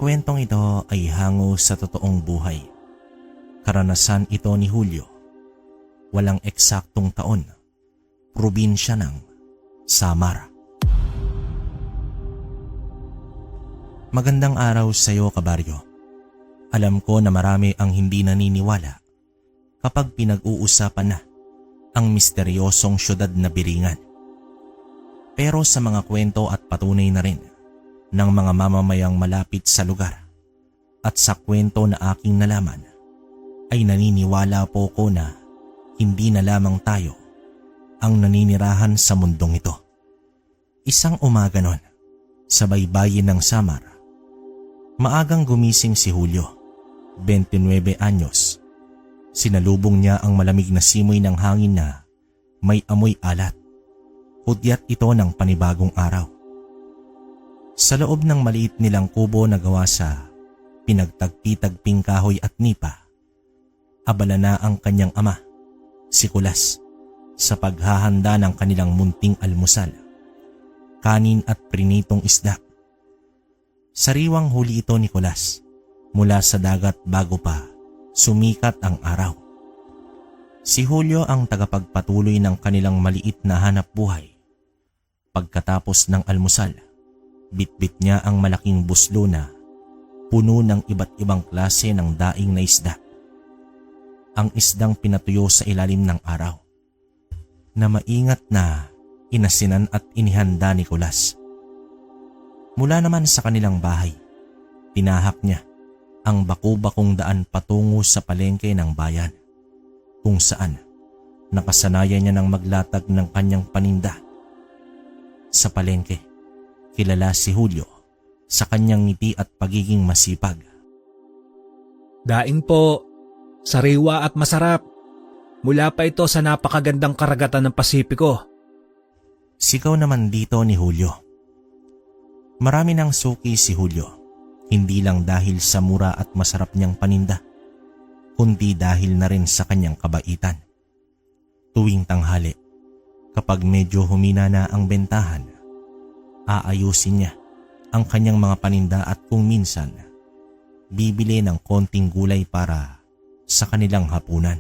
kwentong ito ay hango sa totoong buhay. Karanasan ito ni Julio. Walang eksaktong taon. Probinsya ng Samar. Magandang araw sa iyo, kabaryo. Alam ko na marami ang hindi naniniwala kapag pinag-uusapan na ang misteryosong syudad na Biringan. Pero sa mga kwento at patunay na rin ng mga mamamayang malapit sa lugar at sa kwento na aking nalaman, ay naniniwala po ko na hindi na lamang tayo ang naninirahan sa mundong ito. Isang umaga nun, sa baybayin ng Samar, maagang gumising si Julio, 29 anyos. Sinalubong niya ang malamig na simoy ng hangin na may amoy alat. Hudyat ito ng panibagong araw. Sa loob ng maliit nilang kubo na gawa sa pinagtagpi-tagping kahoy at nipa, abala na ang kanyang ama, si Kulas, sa paghahanda ng kanilang munting almusal, kanin at prinitong isda. Sariwang huli ito ni Kulas mula sa dagat bago pa sumikat ang araw. Si Julio ang tagapagpatuloy ng kanilang maliit na hanap buhay. Pagkatapos ng almusal, bitbit niya ang malaking buslo na puno ng iba't ibang klase ng daing na isda. Ang isdang pinatuyo sa ilalim ng araw, na maingat na inasinan at inihanda ni Kulas. Mula naman sa kanilang bahay, tinahak niya ang baku-bakong daan patungo sa palengke ng bayan, kung saan nakasanayan niya ng maglatag ng kanyang paninda. Sa palengke, kilala si Julio sa kanyang ngiti at pagiging masipag. Daing po, sariwa at masarap. Mula pa ito sa napakagandang karagatan ng Pasipiko. Sigaw naman dito ni Julio. Marami ng suki si Julio, hindi lang dahil sa mura at masarap niyang paninda, kundi dahil na rin sa kanyang kabaitan. Tuwing tanghali, kapag medyo humina na ang bentahan, aayusin niya ang kanyang mga paninda at kung minsan, bibili ng konting gulay para sa kanilang hapunan.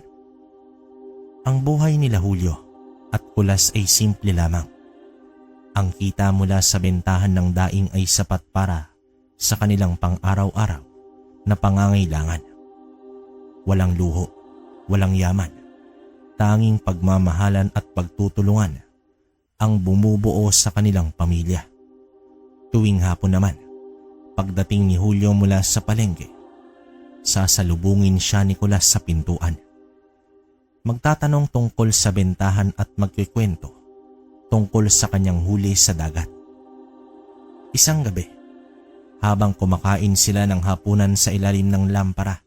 Ang buhay nila Julio at Kulas ay simple lamang. Ang kita mula sa bentahan ng daing ay sapat para sa kanilang pang-araw-araw na pangangailangan. Walang luho, walang yaman, tanging pagmamahalan at pagtutulungan ang bumubuo sa kanilang pamilya. Tuwing hapon naman, pagdating ni Julio mula sa palengke, sasalubungin siya ni Kulas sa pintuan. Magtatanong tungkol sa bentahan at magkikwento tungkol sa kanyang huli sa dagat. Isang gabi, habang kumakain sila ng hapunan sa ilalim ng lampara,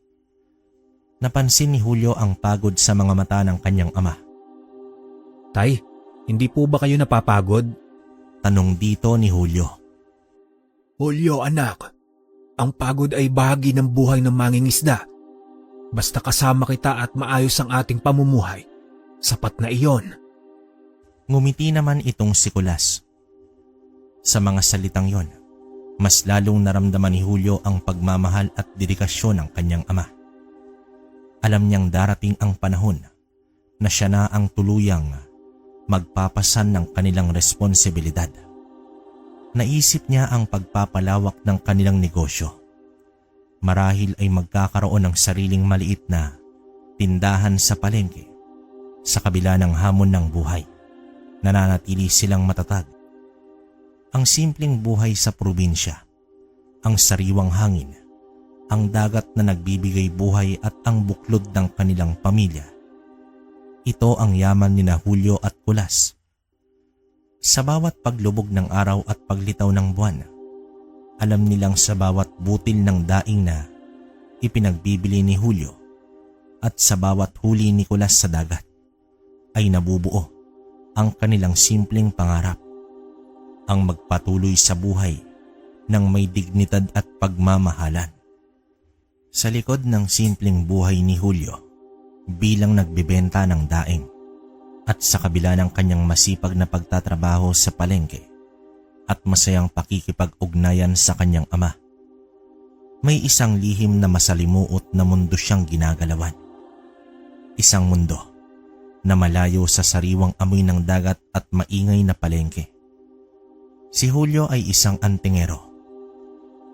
napansin ni Julio ang pagod sa mga mata ng kanyang ama. Tay, hindi po ba kayo napapagod? Tanong dito ni Julio. Julio anak, ang pagod ay bahagi ng buhay ng mangingisda. Basta kasama kita at maayos ang ating pamumuhay, sapat na iyon. Ngumiti naman itong si Kulas. Sa mga salitang yon, mas lalong naramdaman ni Julio ang pagmamahal at dedikasyon ng kanyang ama. Alam niyang darating ang panahon na siya na ang tuluyang magpapasan ng kanilang responsibilidad. Naisip niya ang pagpapalawak ng kanilang negosyo. Marahil ay magkakaroon ng sariling maliit na tindahan sa palengke. Sa kabila ng hamon ng buhay, nananatili silang matatag. Ang simpleng buhay sa probinsya, ang sariwang hangin, ang dagat na nagbibigay buhay at ang buklod ng kanilang pamilya. Ito ang yaman ni Julio at Kulas. Sa bawat paglubog ng araw at paglitaw ng buwan, alam nilang sa bawat butil ng daing na ipinagbibili ni Julio at sa bawat huli ni Kulas sa dagat ay nabubuo ang kanilang simpleng pangarap, ang magpatuloy sa buhay ng may dignidad at pagmamahalan. Sa likod ng simpleng buhay ni Julio bilang nagbebenta ng daing at sa kabila ng kanyang masipag na pagtatrabaho sa palengke at masayang pakikipag-ugnayan sa kanyang ama, may isang lihim na masalimuot na mundo siyang ginagalawan. Isang mundo na malayo sa sariwang amoy ng dagat at maingay na palengke. Si Julio ay isang antingero,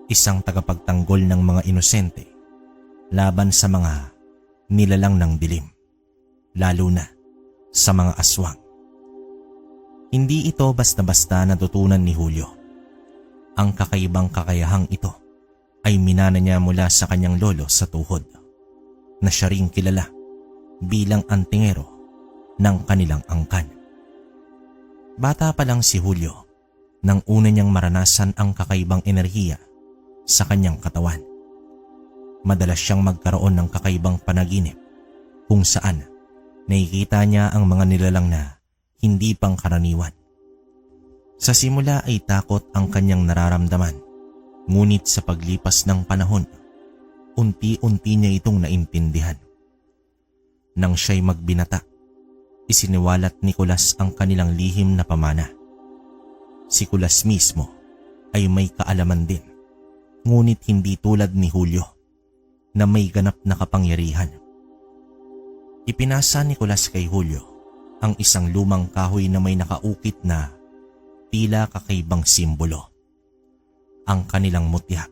isang tagapagtanggol ng mga inosente laban sa mga nilalang ng dilim, lalo na sa mga aswang. Hindi ito basta-basta natutunan ni Julio. Ang kakaibang kakayahang ito ay minana niya mula sa kanyang lolo sa tuhod, na siya ring kilala bilang antingero ng kanilang angkan. Bata pa lang si Julio nang una niyang maranasan ang kakaibang enerhiya sa kanyang katawan. Madalas siyang magkaroon ng kakaibang panaginip kung saan nakikita niya ang mga nilalang na hindi pangkaraniwan. Sa simula ay takot ang kanyang nararamdaman, ngunit sa paglipas ng panahon, unti-unti niya itong naintindihan. Nang siya'y magbinata, isiniwalat ni Kulas ang kanilang lihim na pamana. Si Kulas mismo ay may kaalaman din, ngunit hindi tulad ni Julio na may ganap na kapangyarihan. Ipinasa ni Kulas kay Julio ang isang lumang kahoy na may nakaukit na tila kakaibang simbolo. Ang kanilang mutya.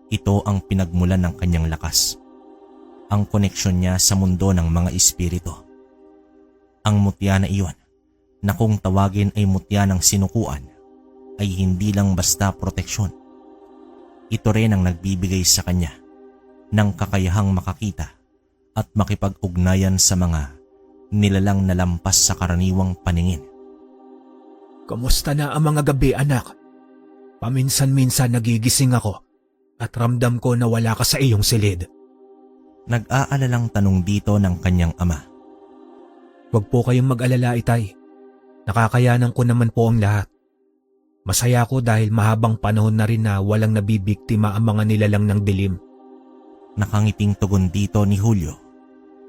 Ito ang pinagmulan ng kanyang lakas. Ang koneksyon niya sa mundo ng mga espiritu. Ang mutya na iyon, na kung tawagin ay mutya ng sinukuan, ay hindi lang basta proteksyon. Ito rin ang nagbibigay sa kanya ng kakayahang makakita at makipag-ugnayan sa mga nilalang na lampas sa karaniwang paningin. Kamusta na ang mga gabi, anak? Paminsan-minsan nagigising ako at ramdam ko na wala ka sa iyong silid. Nag-aalalang tanong dito ng kanyang ama. Huwag po kayong mag-alala, itay. Nakakayanan ko naman po ang lahat. Masaya ko dahil mahabang panahon na rin na walang nabibiktima ang mga nilalang ng dilim. Nakangiting tugon dito ni Julio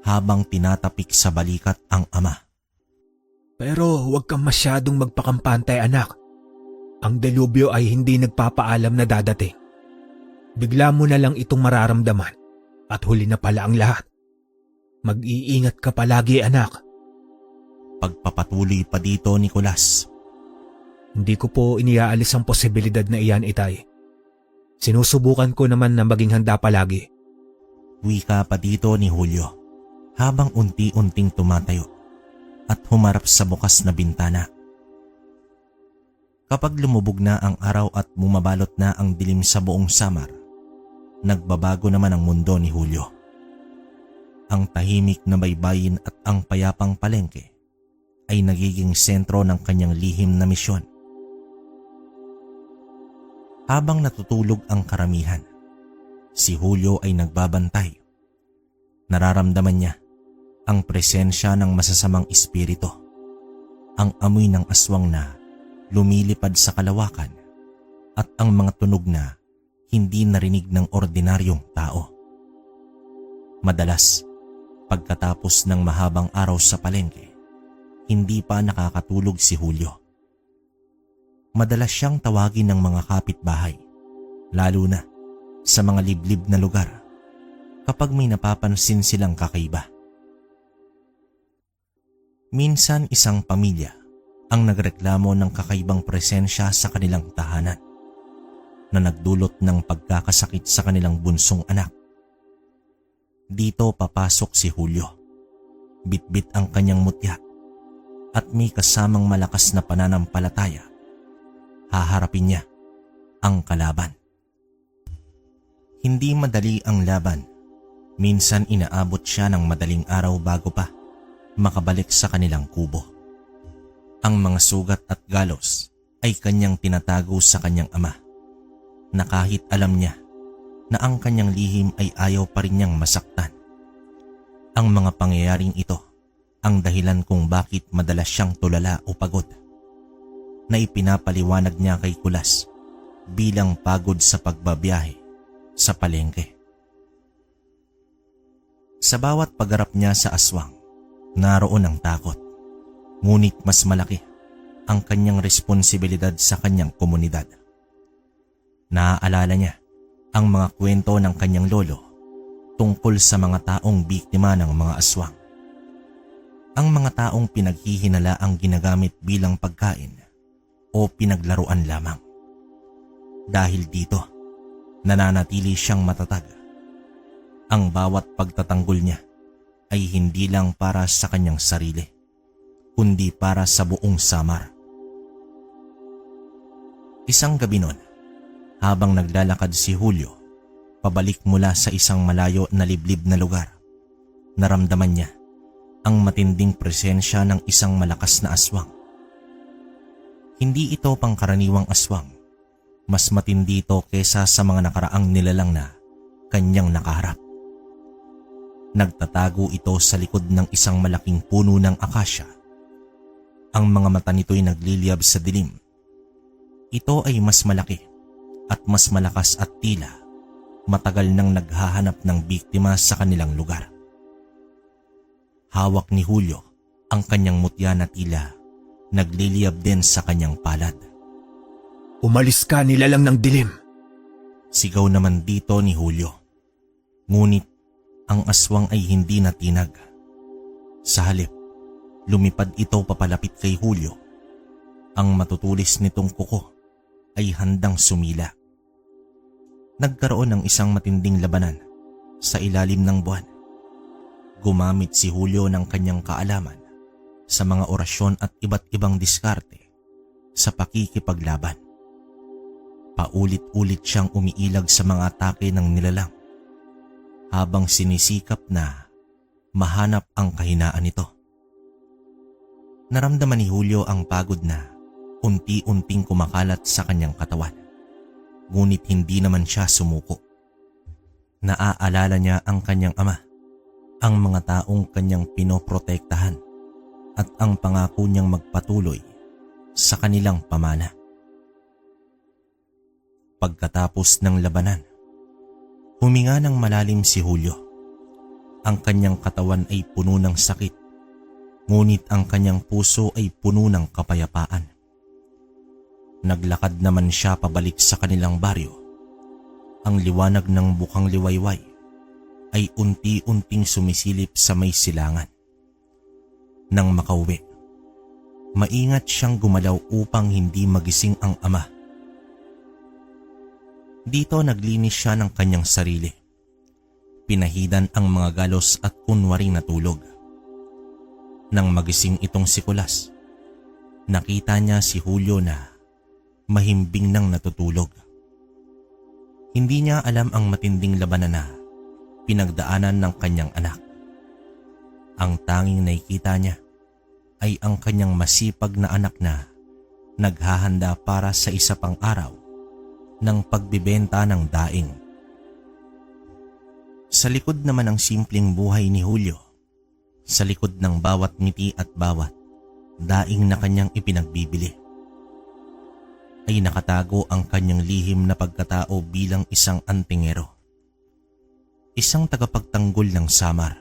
habang tinatapik sa balikat ang ama. Pero huwag kang masyadong magpakampante, anak. Ang delubyo ay hindi nagpapaalam na dadating. Bigla mo na lang itong mararamdaman at huli na pala ang lahat. Mag-iingat ka palagi, anak. Pagpapatuloy pa dito ni Kulas. Hindi ko po iniaalis ang posibilidad na iyan, itay. Sinusubukan ko naman na maging handa palagi. Wika pa dito ni Julio habang unti-unting tumatayo at humarap sa bukas na bintana. Kapag lumubog na ang araw at bumabalot na ang dilim sa buong Samar, nagbabago naman ang mundo ni Julio. Ang tahimik na baybayin at ang payapang palengke ay nagiging sentro ng kanyang lihim na misyon. Habang natutulog ang karamihan, si Julio ay nagbabantay. Nararamdaman niya ang presensya ng masasamang espiritu, ang amoy ng aswang na lumilipad sa kalawakan at ang mga tunog na hindi narinig ng ordinaryong tao. Madalas, pagkatapos ng mahabang araw sa palengke, hindi pa nakakatulog si Julio. Madalas siyang tawagin ng mga kapitbahay, lalo na sa mga liblib na lugar kapag may napapansin silang kakaiba. Minsan isang pamilya ang nagreklamo ng kakaibang presensya sa kanilang tahanan na nagdulot ng pagkakasakit sa kanilang bunsong anak. Dito papasok si Julio. Bitbit ang kanyang mutya at may kasamang malakas na pananampalataya. Haharapin niya ang kalaban. Hindi madali ang laban. Minsan inaabot siya ng madaling araw bago pa makabalik sa kanilang kubo. Ang mga sugat at galos ay kanyang tinatago sa kanyang ama, na kahit alam niya na ang kanyang lihim ay ayaw pa rin niyang masaktan. Ang mga pangyayaring ito ang dahilan kung bakit madalas siyang tulala o pagod, na ipinapaliwanag niya kay Kulas bilang pagod sa pagbabiyahe sa palengke. Sa bawat pagharap niya sa aswang, naroon ang takot, ngunit mas malaki ang kanyang responsibilidad sa kanyang komunidad. Naaalala niya ang mga kwento ng kanyang lolo tungkol sa mga taong biktima ng mga aswang. Ang mga taong pinaghihinala ang ginagamit bilang pagkain o pinaglaruan lamang. Dahil dito, nananatili siyang matatag. Ang bawat pagtatanggol niya ay hindi lang para sa kanyang sarili, kundi para sa buong Samar. Isang gabi nun, habang naglalakad si Julio, pabalik mula sa isang malayo na liblib na lugar, naramdaman niya ang matinding presensya ng isang malakas na aswang. Hindi ito pangkaraniwang aswang, mas matindi ito kesa sa mga nakaraang nilalang na kanyang nakaharap. Nagtatago ito sa likod ng isang malaking puno ng akasya. Ang mga mata nito'y nagliliyab sa dilim. Ito ay mas malaki at mas malakas at tila matagal nang naghahanap ng biktima sa kanilang lugar. Hawak ni Julio ang kanyang mutya na tila nagliliyab din sa kanyang palad. Umalis ka, nilalang ng dilim. Sigaw naman dito ni Julio. Ngunit ang aswang ay hindi natinag. Sa halip, lumipad ito papalapit kay Julio. Ang matutulis nitong kuko ay handang sumila. Nagkaroon ng isang matinding labanan sa ilalim ng buwan. Gumamit si Julio ng kanyang kaalaman sa mga orasyon at iba't ibang diskarte sa pakikipaglaban. Paulit-ulit siyang umiilag sa mga atake ng nilalang habang sinisikap na mahanap ang kahinaan nito. Naramdaman ni Julio ang pagod na unti-unting kumakalat sa kanyang katawan. Ngunit hindi naman siya sumuko. Naaalala niya ang kanyang ama, ang mga taong kanyang pinoprotektahan at ang pangako niyang magpatuloy sa kanilang pamana. Pagkatapos ng labanan, huminga ng malalim si Julio. Ang kanyang katawan ay puno ng sakit, ngunit ang kanyang puso ay puno ng kapayapaan. Naglakad naman siya pabalik sa kanilang baryo. Ang liwanag ng bukang liwayway ay unti-unting sumisilip sa may silangan. Nang makauwi, maingat siyang gumalaw upang hindi magising ang ama. Dito naglinis siya ng kanyang sarili. Pinahidan ang mga galos at kunwaring natulog. Nang magising itong si Kulas, nakita niya si Julio na mahimbing nang natutulog. Hindi niya alam ang matinding labanan na pinagdaanan ng kanyang anak. Ang tanging nakikita niya ay ang kanyang masipag na anak na naghahanda para sa isa pang araw ng pagbibenta ng daing. Sa likod naman ng simpleng buhay ni Julio, sa likod ng bawat ngiti at bawat daing na kanyang ipinagbibili, ay nakatago ang kanyang lihim na pagkatao bilang isang antingero. Isang tagapagtanggol ng Samar.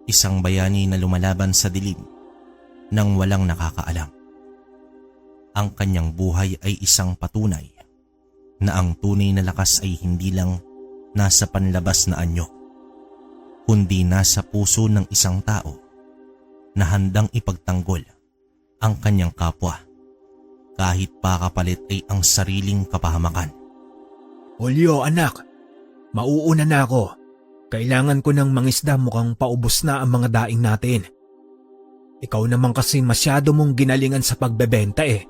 Isang bayani na lumalaban sa dilim nang walang nakakaalam. Ang kanyang buhay ay isang patunay na ang tunay na lakas ay hindi lang nasa panlabas na anyo, kundi nasa puso ng isang tao na handang ipagtanggol ang kanyang kapwa kahit pa kapalit ay ang sariling kapahamakan. Julio, anak, mauuna na ako. Kailangan ko ng mangisda, mukhang paubos na ang mga daing natin. Ikaw naman kasi masyado mong ginalingan sa pagbebenta eh.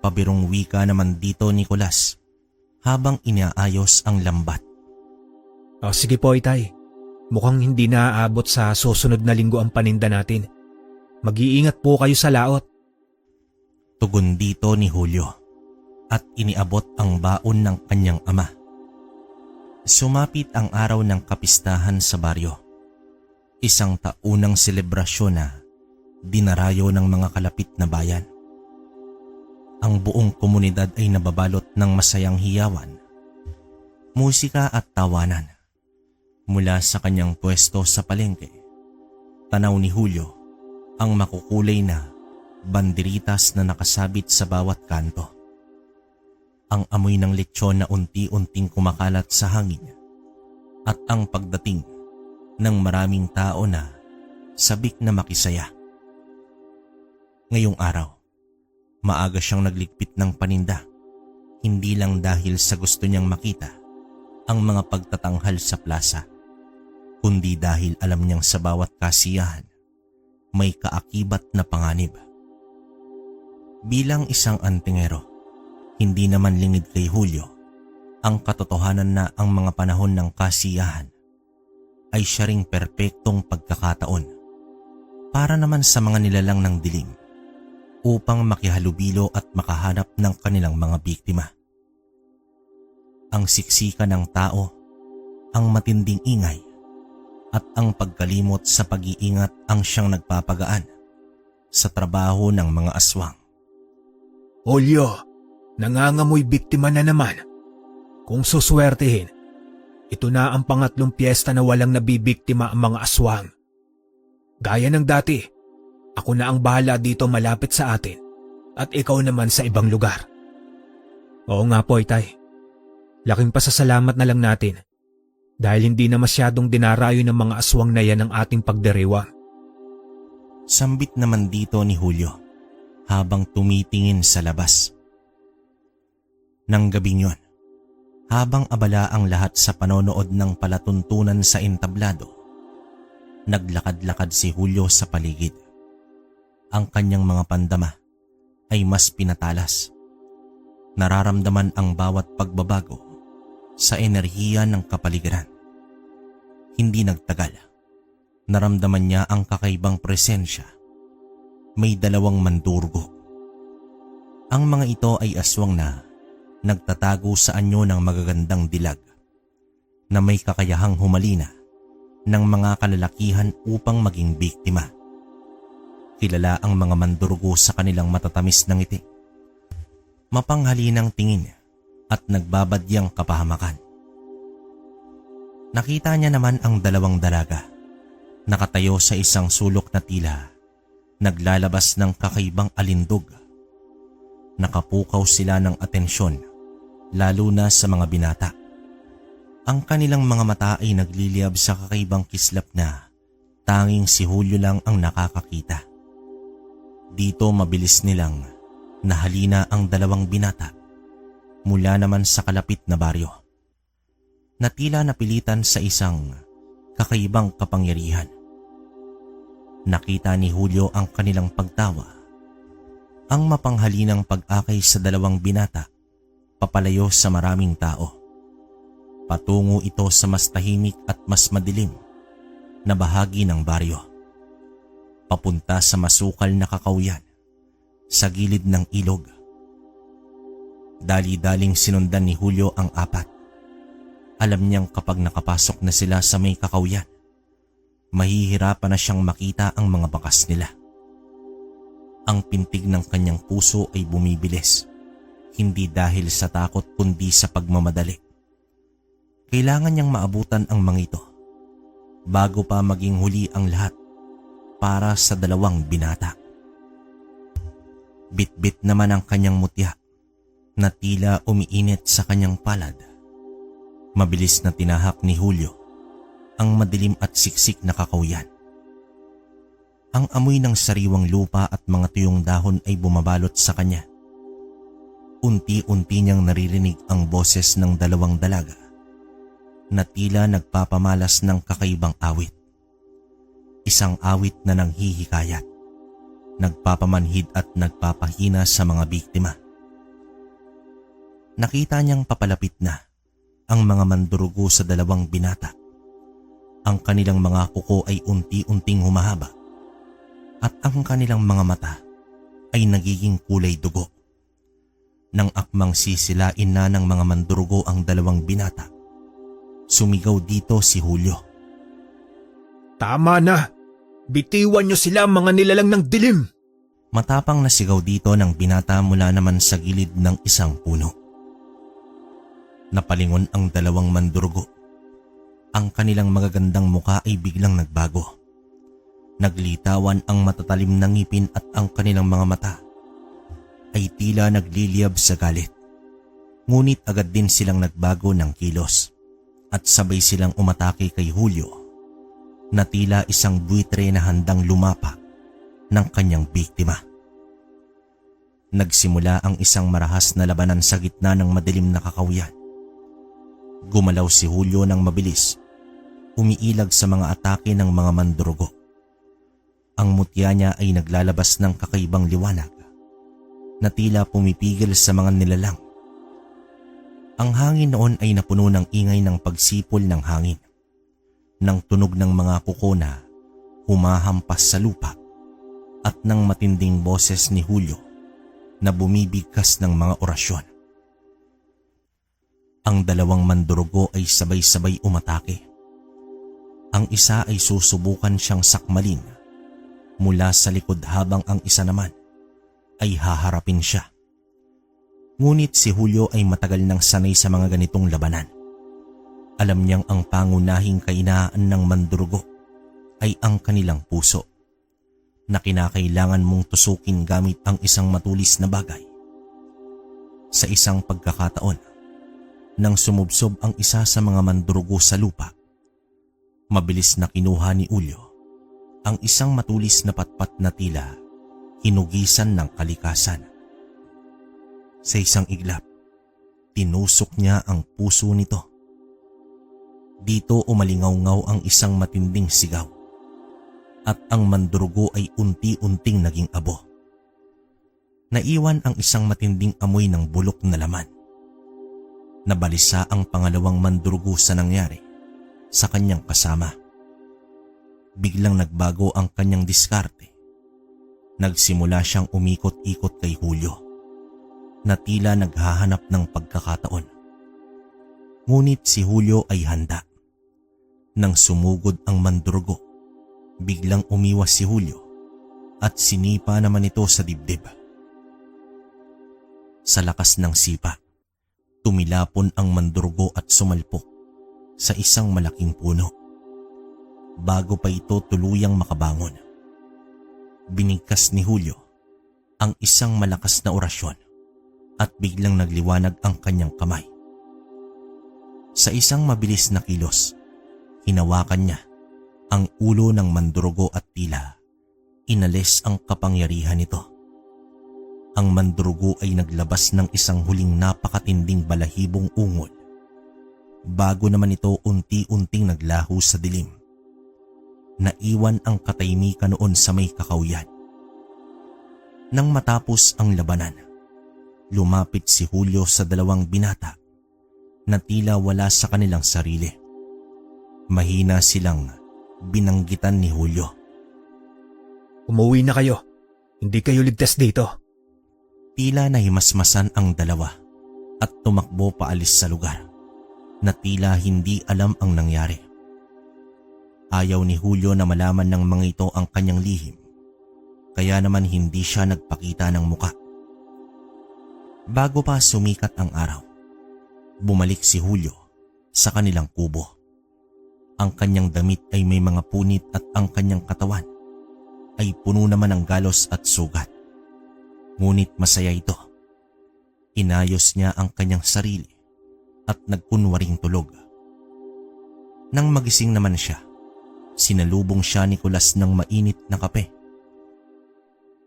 Pabirong wika naman dito ni Kulas habang inaayos ang lambat. O sige po, Itay. Mukhang hindi na aabot sa susunod na linggo ang paninda natin. Mag-iingat po kayo sa laot. Tugon dito ni Julio at iniabot ang baon ng kanyang ama. Sumapit ang araw ng kapistahan sa baryo. Isang taunang selebrasyon na dinarayo ng mga kalapit na bayan. Ang buong komunidad ay nababalot ng masayang hiyawan, musika at tawanan. Mula sa kanyang pwesto sa palengke, tanaw ni Julio ang makukulay na banderitas na nakasabit sa bawat kanto. ang amoy ng lechon na unti-unting kumakalat sa hangin at ang pagdating ng maraming tao na sabik na makisaya. Ngayong araw, maaga siyang nagligpit ng paninda, hindi lang dahil sa gusto niyang makita ang mga pagtatanghal sa plaza, kundi dahil alam niyang sa bawat kasiyahan may kaakibat na panganib. Bilang isang antingero, hindi naman lingid kay Julio ang katotohanan na ang mga panahon ng kasiyahan ay siya ring perpektong pagkakataon para naman sa mga nilalang ng dilim upang makihalubilo at makahanap ng kanilang mga biktima. Ang siksika ng tao, ang matinding ingay, at ang pagkalimot sa pag-iingat ang siyang nagpapagaan sa trabaho ng mga aswang. Julio, nangangamoy biktima na naman. Kung suswertehin, ito na ang pangatlong piyesta na walang nabibiktima ang mga aswang. Gaya ng dati, ako na ang bahala dito malapit sa atin at ikaw naman sa ibang lugar. Oo nga po, Itay. Laking pasasalamat na lang natin dahil hindi na masyadong dinarayo ng mga aswang na yan ang ating pagdiriwang. Sambit naman dito ni Julio habang tumitingin sa labas. Nang gabing yon, habang abala ang lahat sa panonood ng palatuntunan sa entablado, naglakad-lakad si Julio sa paligid. Ang kanyang mga pandama ay mas pinatalas. Nararamdaman ang bawat pagbabago sa enerhiya ng kapaligiran. Hindi nagtagal, naramdaman niya ang kakaibang presensya. May dalawang mandurgo. Ang mga ito ay aswang na nagtatago sa anyo ng magagandang dilag na may kakayahang humalina ng mga kalalakihan upang maging biktima. Kilala ang mga mandurgo sa kanilang matatamis na ngiti, mapanghalinang tingin at nagbabadyang kapahamakan. Nakita niya naman ang dalawang dalaga, nakatayo sa isang sulok na tila naglalabas ng kakaibang alindog. Nakapukaw sila ng atensyon, lalo na sa mga binata. Ang kanilang mga mata ay nagliliyab sa kakaibang kislap na tanging si Julio lang ang nakakakita. Dito mabilis nilang nahalina ang dalawang binata mula naman sa kalapit na baryo, na tila napilitan sa isang kakaibang kapangyarihan. Nakita ni Julio ang kanilang pagtawa, ang mapanghalinang pag-akay sa dalawang binata papalayo sa maraming tao. Patungo ito sa mas tahimik at mas madilim na bahagi ng baryo, papunta sa masukal na kakauyan sa gilid ng ilog. Dali-daling sinundan ni Julio ang apat. Alam niyang kapag nakapasok na sila sa may kakauyan, mahihirapan na siyang makita ang mga bakas nila. Ang pintig ng kanyang puso ay bumibilis, hindi dahil sa takot kundi sa pagmamadali. Kailangan niyang maabutan ang mga ito bago pa maging huli ang lahat para sa dalawang binata. Bit-bit naman ang kanyang mutya na tila umiinit sa kanyang palad. Mabilis na tinahak ni Julio ang madilim at siksik na kakauyan. Ang amoy ng sariwang lupa at mga tuyong dahon ay bumabalot sa kanya. Unti-unti niyang naririnig ang boses ng dalawang dalaga na tila nagpapamalas ng kakaibang awit. Isang awit na nanghihikayat, nagpapamanhid at nagpapahina sa mga biktima. Nakita niyang papalapit na ang mga mandurugo sa dalawang binata. Ang kanilang mga kuko ay unti-unting humahaba at ang kanilang mga mata ay nagiging kulay dugo. Nang akmang sisilain na ng mga mandurugo ang dalawang binata, sumigaw dito si Julio. Tama na! Bitiwan niyo sila, mga nilalang ng dilim! Matapang na sigaw dito ng binata mula naman sa gilid ng isang puno. Napalingon ang dalawang mandurugo. Ang kanilang magagandang muka ay biglang nagbago. Naglitawan ang matatalim na ngipin at ang kanilang mga mata ay tila nagliliyab sa galit. Ngunit agad din silang nagbago ng kilos at sabay silang umatake kay Julio na tila isang buitre na handang lumapa ng kanyang biktima. Nagsimula ang isang marahas na labanan sa gitna ng madilim na kakawian. Gumalaw si Julio ng mabilis, umiilag sa mga atake ng mga mandurugo. Ang mutya niya ay naglalabas ng kakaibang liwanag na tila pumipigil sa mga nilalang. Ang hangin noon ay napuno ng ingay ng pagsipol ng hangin, ng tunog ng mga kuko na humahampas sa lupa at ng matinding boses ni Julio na bumibigkas ng mga orasyon. Ang dalawang mandurugo ay sabay-sabay umatake. Ang isa ay susubukan siyang sakmalin mula sa likod habang ang isa naman ay haharapin siya. Ngunit si Julio ay matagal nang sanay sa mga ganitong labanan. Alam niyang ang pangunahing kainaan ng mandurugo ay ang kanilang puso, na kinakailangan mong tusukin gamit ang isang matulis na bagay. Sa isang pagkakataon, nang sumubsob ang isa sa mga mandurugo sa lupa, mabilis na kinuha ni Julio ang isang matulis na patpat na tila hinugisan ng kalikasan. Sa isang iglap, tinusok niya ang puso nito. Dito umalingaw-ngaw ang isang matinding sigaw at ang mandurugo ay unti-unting naging abo. Naiwan ang isang matinding amoy ng bulok na laman. Nabalisa ang pangalawang mandurugo sa nangyari sa kanyang kasama. Biglang nagbago ang kanyang diskarte. Nagsimula siyang umikot-ikot kay Julio na tila naghahanap ng pagkakataon. Ngunit si Julio ay handa. Nang sumugod ang mandurugo, biglang umiwas si Julio at sinipa naman ito sa dibdib. Sa lakas ng sipa, tumilapon ang mandurugo at sumalpok sa isang malaking puno. Bago pa ito tuluyang makabangon, binigkas ni Julio ang isang malakas na orasyon at biglang nagliwanag ang kanyang kamay. Sa isang mabilis na kilos, hinawakan niya ang ulo ng mandurugo at tila inalis ang kapangyarihan nito. Ang mandurugo ay naglabas ng isang huling napakatinding balahibong ungol bago naman ito unti-unting naglaho sa dilim. Naiwan ang katahimikan noon sa may kakawian. Nang matapos ang labanan, lumapit si Julio sa dalawang binata na tila wala sa kanilang sarili. Mahina silang binanggitan ni Julio. Umuwi na kayo. Hindi kayo ligtas dito. Tila nahimasmasan ang dalawa at tumakbo paalis sa lugar na tila hindi alam ang nangyari. Ayaw ni Julio na malaman ng mga ito ang kanyang lihim, kaya naman hindi siya nagpakita ng muka. Bago pa sumikat ang araw, bumalik si Julio sa kanilang kubo. Ang kanyang damit ay may mga punit at ang kanyang katawan ay puno naman ng galos at sugat. Ngunit masaya ito. Inayos niya ang kanyang sarili at nagkunwaring tulog. Nang magising naman siya, sinalubong siya ni Nicolas ng mainit na kape.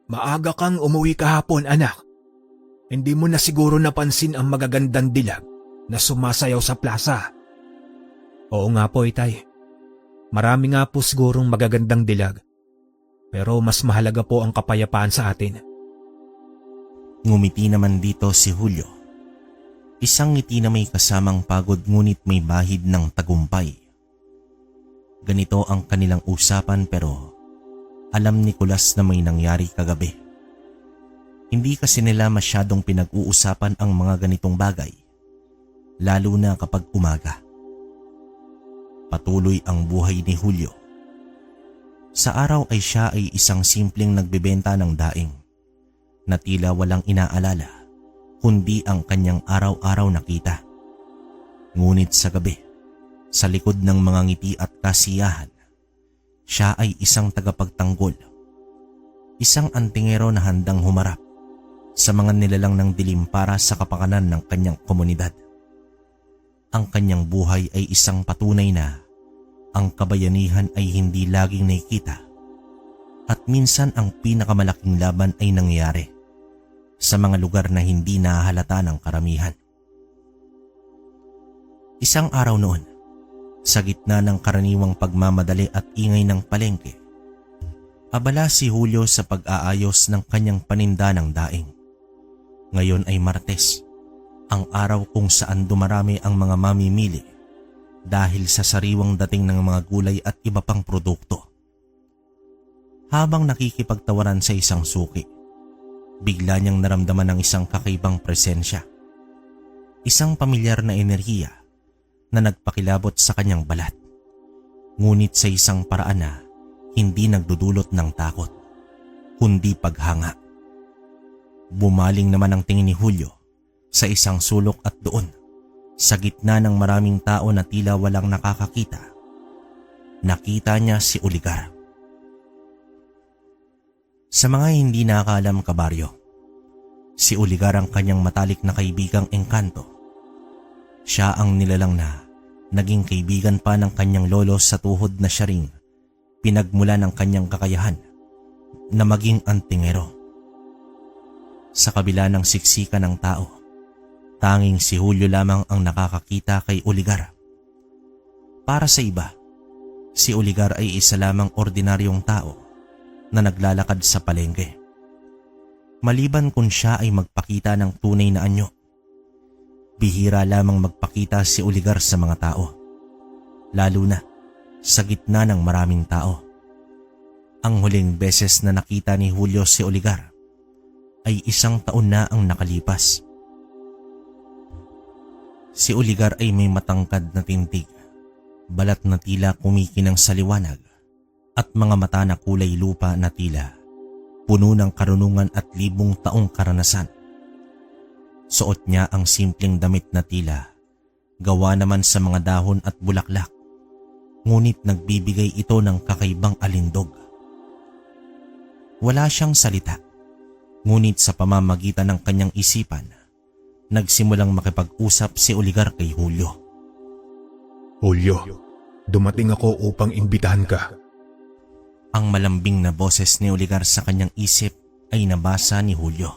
Maaga kang umuwi kahapon, anak. Hindi mo na siguro napansin ang magagandang dilag na sumasayaw sa plaza. Oo nga po, itay. Marami nga po sigurong magagandang dilag. Pero mas mahalaga po ang kapayapaan sa atin. Ngumiti naman dito si Julio. Isang ngiti na may kasamang pagod ngunit may bahid ng tagumpay. Ganito ang kanilang usapan pero alam ni Nicolas na may nangyari kagabi. Hindi kasi nila masyadong pinag-uusapan ang mga ganitong bagay, lalo na kapag umaga. Patuloy ang buhay ni Julio. Sa araw ay siya ay isang simpleng nagbebenta ng daing na tila walang inaalala kundi ang kanyang araw-araw na kita. Ngunit sa gabi, sa likod ng mga ngiti at kasiyahan, siya ay isang tagapagtanggol, isang antingero na handang humarap sa mga nilalang ng dilim para sa kapakanan ng kanyang komunidad. Ang kanyang buhay ay isang patunay na ang kabayanihan ay hindi laging nakikita at minsan ang pinakamalaking laban ay nangyayari sa mga lugar na hindi nahahalata ng karamihan. Isang araw noon, sa gitna ng karaniwang pagmamadali at ingay ng palengke, abala si Julio sa pag-aayos ng kanyang paninda ng daing. Ngayon ay Martes, ang araw kung saan dumarami ang mga mamimili dahil sa sariwang dating ng mga gulay at iba pang produkto. Habang nakikipagtawaran sa isang suki, bigla niyang naramdaman ng isang kakaibang presensya. Isang pamilyar na enerhiya na nagpakilabot sa kanyang balat, ngunit sa isang paraan na hindi nagdudulot ng takot, kundi paghanga. Bumaling naman ang tingin ni Julio sa isang sulok at doon, sa gitna ng maraming tao na tila walang nakakakita, nakita niya si Oligar. Sa mga hindi nakakaalam, kabaryo, si Oligar ang kanyang matalik na kaibigang Engkanto. Siya ang nilalang na naging kaibigan pa ng kanyang lolo sa tuhod na siya ring pinagmula ng kanyang kakayahan na maging antingero. Sa kabila ng siksika ng tao, tanging si Julio lamang ang nakakakita kay Oligar. Para sa iba, si Oligar ay isa lamang ordinaryong tao na naglalakad sa palengke. Maliban kung siya ay magpakita ng tunay na anyo, bihira lamang magpakita si Oligar sa mga tao, lalo na sa gitna ng maraming tao. Ang huling beses na nakita ni Julio si Oligar ay 1 taon na ang nakalipas. Si Oligar ay may matangkad na tintig, balat na tila kumikinang sa liwanag, at mga mata na kulay lupa na tila puno ng karunungan at 1000 taong karanasan. Suot niya ang simpleng damit na tila gawa naman sa mga dahon at bulaklak, ngunit nagbibigay ito ng kakaibang alindog. Wala siyang salita, ngunit sa pamamagitan ng kanyang isipan, nagsimulang makipag-usap si Oligar kay Julio. Julio, dumating ako upang imbitahan ka. Ang malambing na boses ni Oligar sa kanyang isip ay nabasa ni Julio.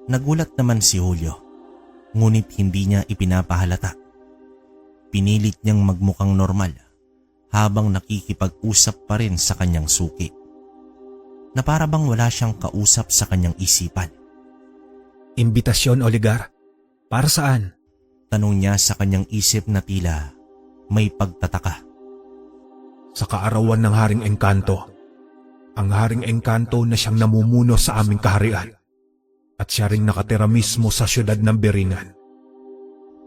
Nagulat naman si Julio, ngunit hindi niya ipinapahalata. Pinilit niyang magmukhang normal habang nakikipag-usap pa rin sa kanyang suki, na para bang wala siyang kausap sa kanyang isipan. Imbitasyon, Oligar? Para saan? Tanong niya sa kanyang isip na tila may pagtataka. Sa kaarawan ng Haring Engkanto. Ang Haring Engkanto na siyang namumuno sa aming kaharian. At siya ring nakatira mismo sa siyudad ng Biringan.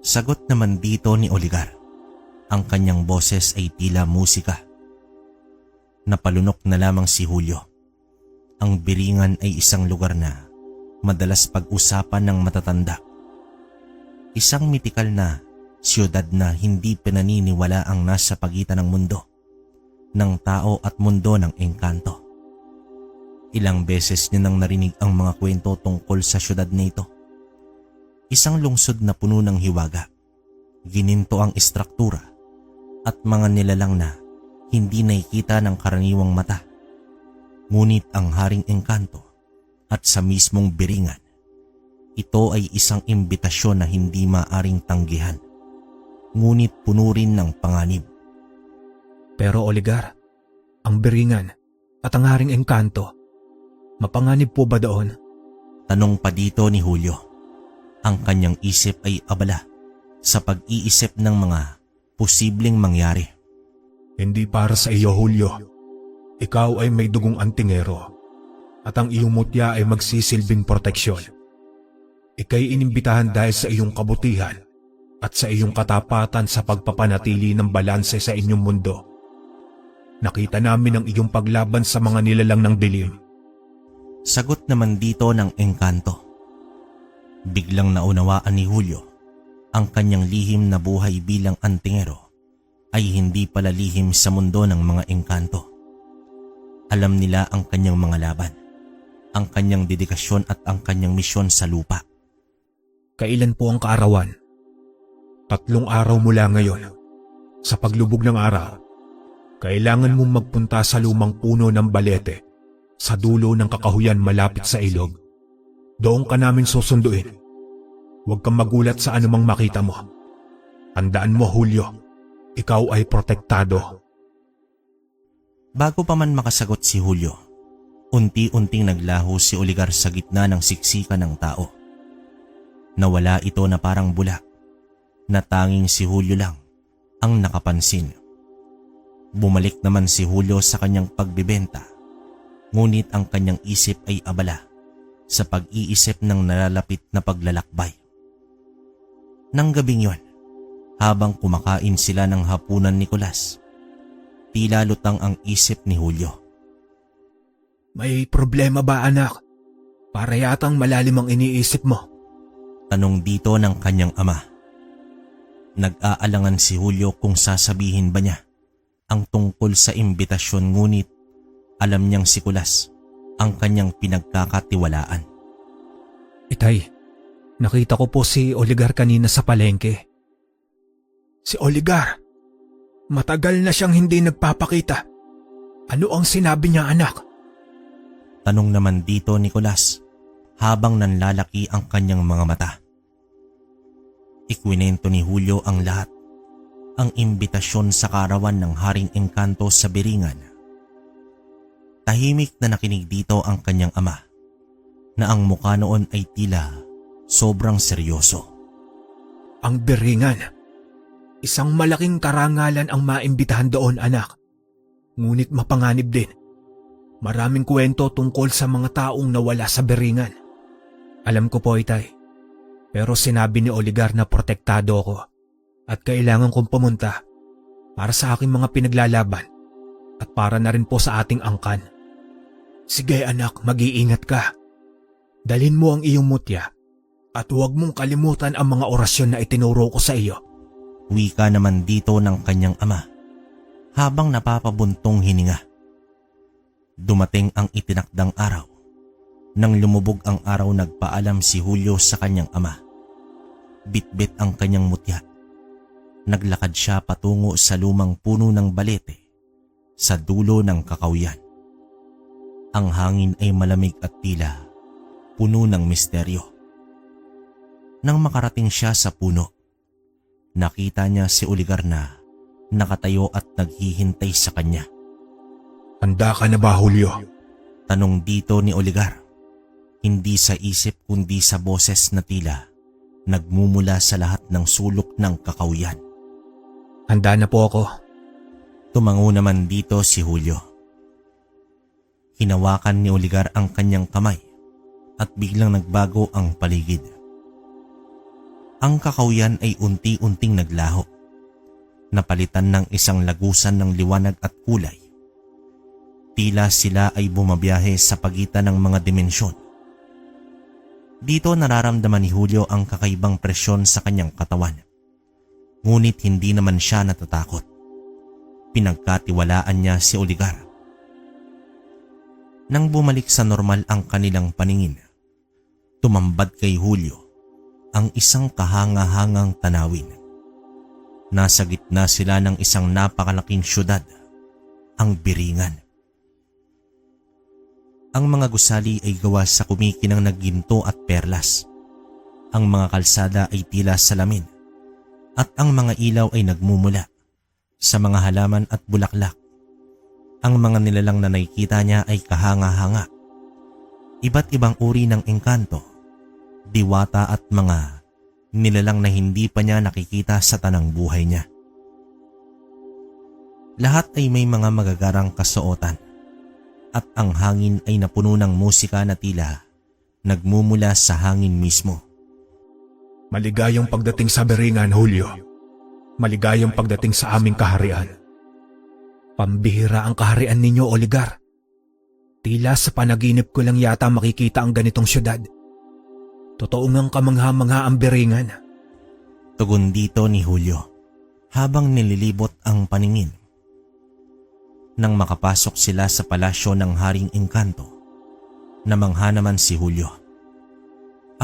Sagot naman dito ni Oligar. Ang kanyang boses ay tila musika. Napalunok na lamang si Julio. Ang Biringan ay isang lugar na madalas pag-usapan ng matatanda. Isang mitikal na siyudad na hindi pinaniniwala ang nasa pagitan ng mundo, ng tao at mundo ng engkanto. Ilang beses niya nang narinig ang mga kwento tungkol sa siyudad na ito. Isang lungsod na puno ng hiwaga, gininto ang istruktura at mga nilalang na hindi nakikita ng karaniwang mata. Ngunit ang Haring Engkanto at sa mismong Biringan, ito ay isang imbitasyon na hindi maaring tanggihan, ngunit puno rin ng panganib. Pero Oligar, ang Biringan at ang Haring Engkanto, mapanganib po ba doon? Tanong pa dito ni Julio. Ang kanyang isip ay abala sa pag-iisip ng mga posibleng mangyari. Hindi para sa iyo, Julio. Ikaw ay may dugong antingero at ang iyong mutya ay magsisilbing proteksyon. Ika'y inimbitahan dahil sa iyong kabutihan at sa iyong katapatan sa pagpapanatili ng balanse sa inyong mundo. Nakita namin ang iyong paglaban sa mga nilalang ng dilim. Sagot naman dito ng Engkanto. Biglang naunawaan ni Julio ang kanyang lihim na buhay bilang antingero ay hindi pala lihim sa mundo ng mga engkanto. Alam nila ang kanyang mga laban, ang kanyang dedikasyon at ang kanyang misyon sa lupa. Kailan po ang kaarawan? 3 araw mula ngayon. Sa paglubog ng araw, kailangan mong magpunta sa lumang puno ng balete sa dulo ng kakahuyan malapit sa ilog. Doon ka namin susunduin. Huwag kang magulat sa anumang makita mo. Tandaan mo, Julio, ikaw ay protektado. Bago pa man makasagot si Julio, unti-unting naglaho si Oligar sa gitna ng siksikan ng tao. Nawala ito na parang bula, na tanging si Julio lang ang nakapansin. Bumalik naman si Julio sa kanyang pagbibenta, ngunit ang kanyang isip ay abala sa pag-iisip ng nalalapit na paglalakbay. Nang gabing yon, habang kumakain sila ng hapunan ni Nicolas, tila lutang ang isip ni Julio. May problema ba, anak? Para yatang malalim ang iniisip mo. Tanong dito ng kanyang ama. Nag-aalangan si Julio kung sasabihin ba niya ang tungkol sa imbitasyon, ngunit alam niyang si Nicolas ang kanyang pinagkakatiwalaan. Itay, nakita ko po si Oligar kanina sa palengke. Si Oligar, matagal na siyang hindi nagpapakita. Ano ang sinabi niya, anak? Tanong naman dito ni Nicolas habang nanlalaki ang kanyang mga mata. Ikwinento ni Julio ang lahat, ang imbitasyon sa karawan ng Haring Engkanto sa Biringan. Tahimik na nakinig dito ang kanyang ama, na ang mukha noon ay tila sobrang seryoso. Ang Biringan, isang malaking karangalan ang maimbitahan doon, anak. Ngunit mapanganib din. Maraming kwento tungkol sa mga taong nawala sa Biringan. Alam ko po, itay. Pero sinabi ni Oligar na protektado ako at kailangan kong pumunta para sa aking mga pinaglalaban at para na rin po sa ating angkan. Sige anak, mag-iingat ka. Dalhin mo ang iyong mutya at huwag mong kalimutan ang mga orasyon na itinuro ko sa iyo. Wika naman dito ng kanyang ama habang napapabuntong hininga. Dumating ang itinakdang araw. Nang lumubog ang araw, nagpaalam si Julio sa kanyang ama. Bitbit ang kanyang mutya. Naglakad siya patungo sa lumang puno ng balete sa dulo ng kakahuyan. Ang hangin ay malamig at tila puno ng misteryo. Nang makarating siya sa puno, nakita niya si Oligar na nakatayo at naghihintay sa kanya. Handa ka na ba, Julio? Tanong dito ni Oligar, hindi sa isip kundi sa boses na tila nagmumula sa lahat ng sulok ng kakahuyan. Handa na po ako. Tumango naman dito si Julio. Hinawakan ni Oligar ang kanyang kamay at biglang nagbago ang paligid. Ang kakahuyan ay unti-unting naglaho, napalitan ng isang lagusan ng liwanag at kulay. Tila sila ay bumabiyahe sa pagitan ng mga dimensyon. Dito nararamdaman ni Julio ang kakaibang presyon sa kanyang katawan. Ngunit hindi naman siya natatakot. Pinagkatiwalaan niya si Oligar. Nang bumalik sa normal ang kanilang paningin, tumambad kay Julio ang isang kahanga-hangang tanawin. Nasa gitna sila ng isang napakalaking syudad, ang Biringan. Ang mga gusali ay gawa sa kumikinang na ginto at perlas. Ang mga kalsada ay tila salamin at ang mga ilaw ay nagmumula sa mga halaman at bulaklak. Ang mga nilalang na nakikita niya ay kahanga-hanga. Iba't ibang uri ng engkanto, diwata at mga nilalang na hindi pa niya nakikita sa tanang buhay niya. Lahat ay may mga magagarang kasuotan at ang hangin ay napuno ng musika na tila nagmumula sa hangin mismo. Maligayang pagdating sa Biringan, Julio. Maligayang pagdating sa aming kaharian. Pambihira ang kaharian ninyo, Oligar. Tila sa panaginip ko lang yata makikita ang ganitong syudad. Totoo ngang kamangha-mangha ang Biringan. Tugon dito ni Julio habang nililibot ang paningin. Nang makapasok sila sa palasyo ng Haring Engkanto, Namangha naman si Julio.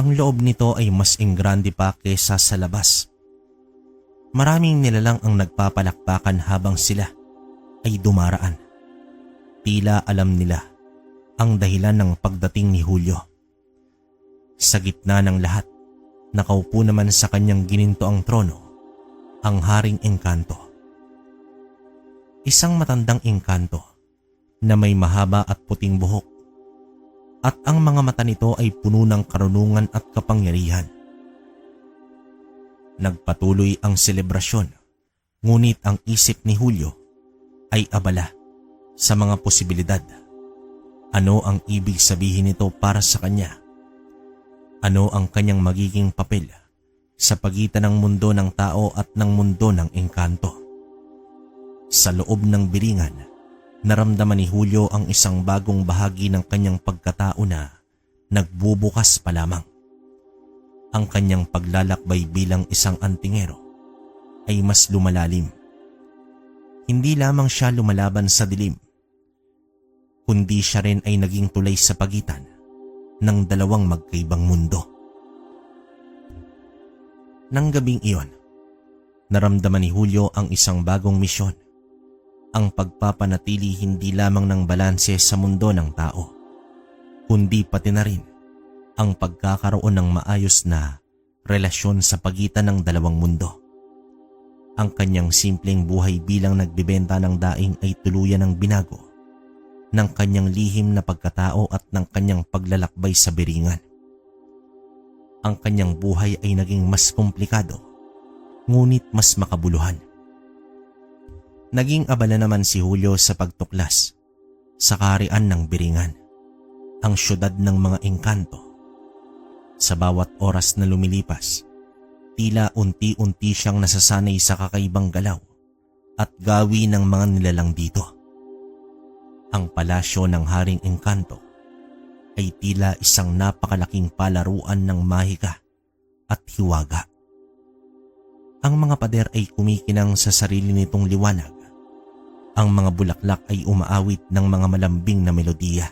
Ang loob nito ay mas enggrande pa kesa sa labas. Maraming nilalang ang nagpapalakpakan habang sila ay dumaraan. Tila alam nila ang dahilan ng pagdating ni Julio. Sa gitna ng lahat, nakaupo naman sa kanyang ginintoang trono ang Haring Engkanto. Isang matandang engkanto na may mahaba at puting buhok, at ang mga mata nito ay puno ng karunungan at kapangyarihan. Nagpatuloy ang selebrasyon, ngunit ang isip ni Julio ay abala sa mga posibilidad. Ano ang ibig sabihin nito para sa kanya? Ano ang kanyang magiging papel sa pagitan ng mundo ng tao at ng mundo ng engkanto? Sa loob ng biringan, naramdaman ni Julio ang isang bagong bahagi ng kanyang pagkatao na nagbubukas pa lamang. Ang kanyang paglalakbay bilang isang antingero ay mas lumalalim. Hindi lamang siya lumalaban sa dilim, kundi siya rin ay naging tulay sa pagitan ng dalawang magkaibang mundo. Nang gabing iyon, naramdaman ni Julio ang isang bagong misyon, ang pagpapanatili hindi lamang ng balanse sa mundo ng tao, kundi pati na rin ang pagkakaroon ng maayos na relasyon sa pagitan ng dalawang mundo. Ang kanyang simpleng buhay bilang nagbebenta ng daing ay tuluyan ng binago ng kanyang lihim na pagkatao at ng kanyang paglalakbay sa biringan. Ang kanyang buhay ay naging mas komplikado, ngunit mas makabuluhan. Naging abala naman si Julio sa pagtuklas sa kaharian ng biringan, ang syudad ng mga engkanto. Sa bawat oras na lumilipas, tila unti-unti siyang nasasanay sa kakaibang galaw at gawi ng mga nilalang dito. Ang palasyo ng Haring Engkanto ay tila isang napakalaking palaruan ng mahika at hiwaga. Ang mga pader ay kumikinang sa sarili nitong liwanag. Ang mga bulaklak ay umaawit ng mga malambing na melodiya.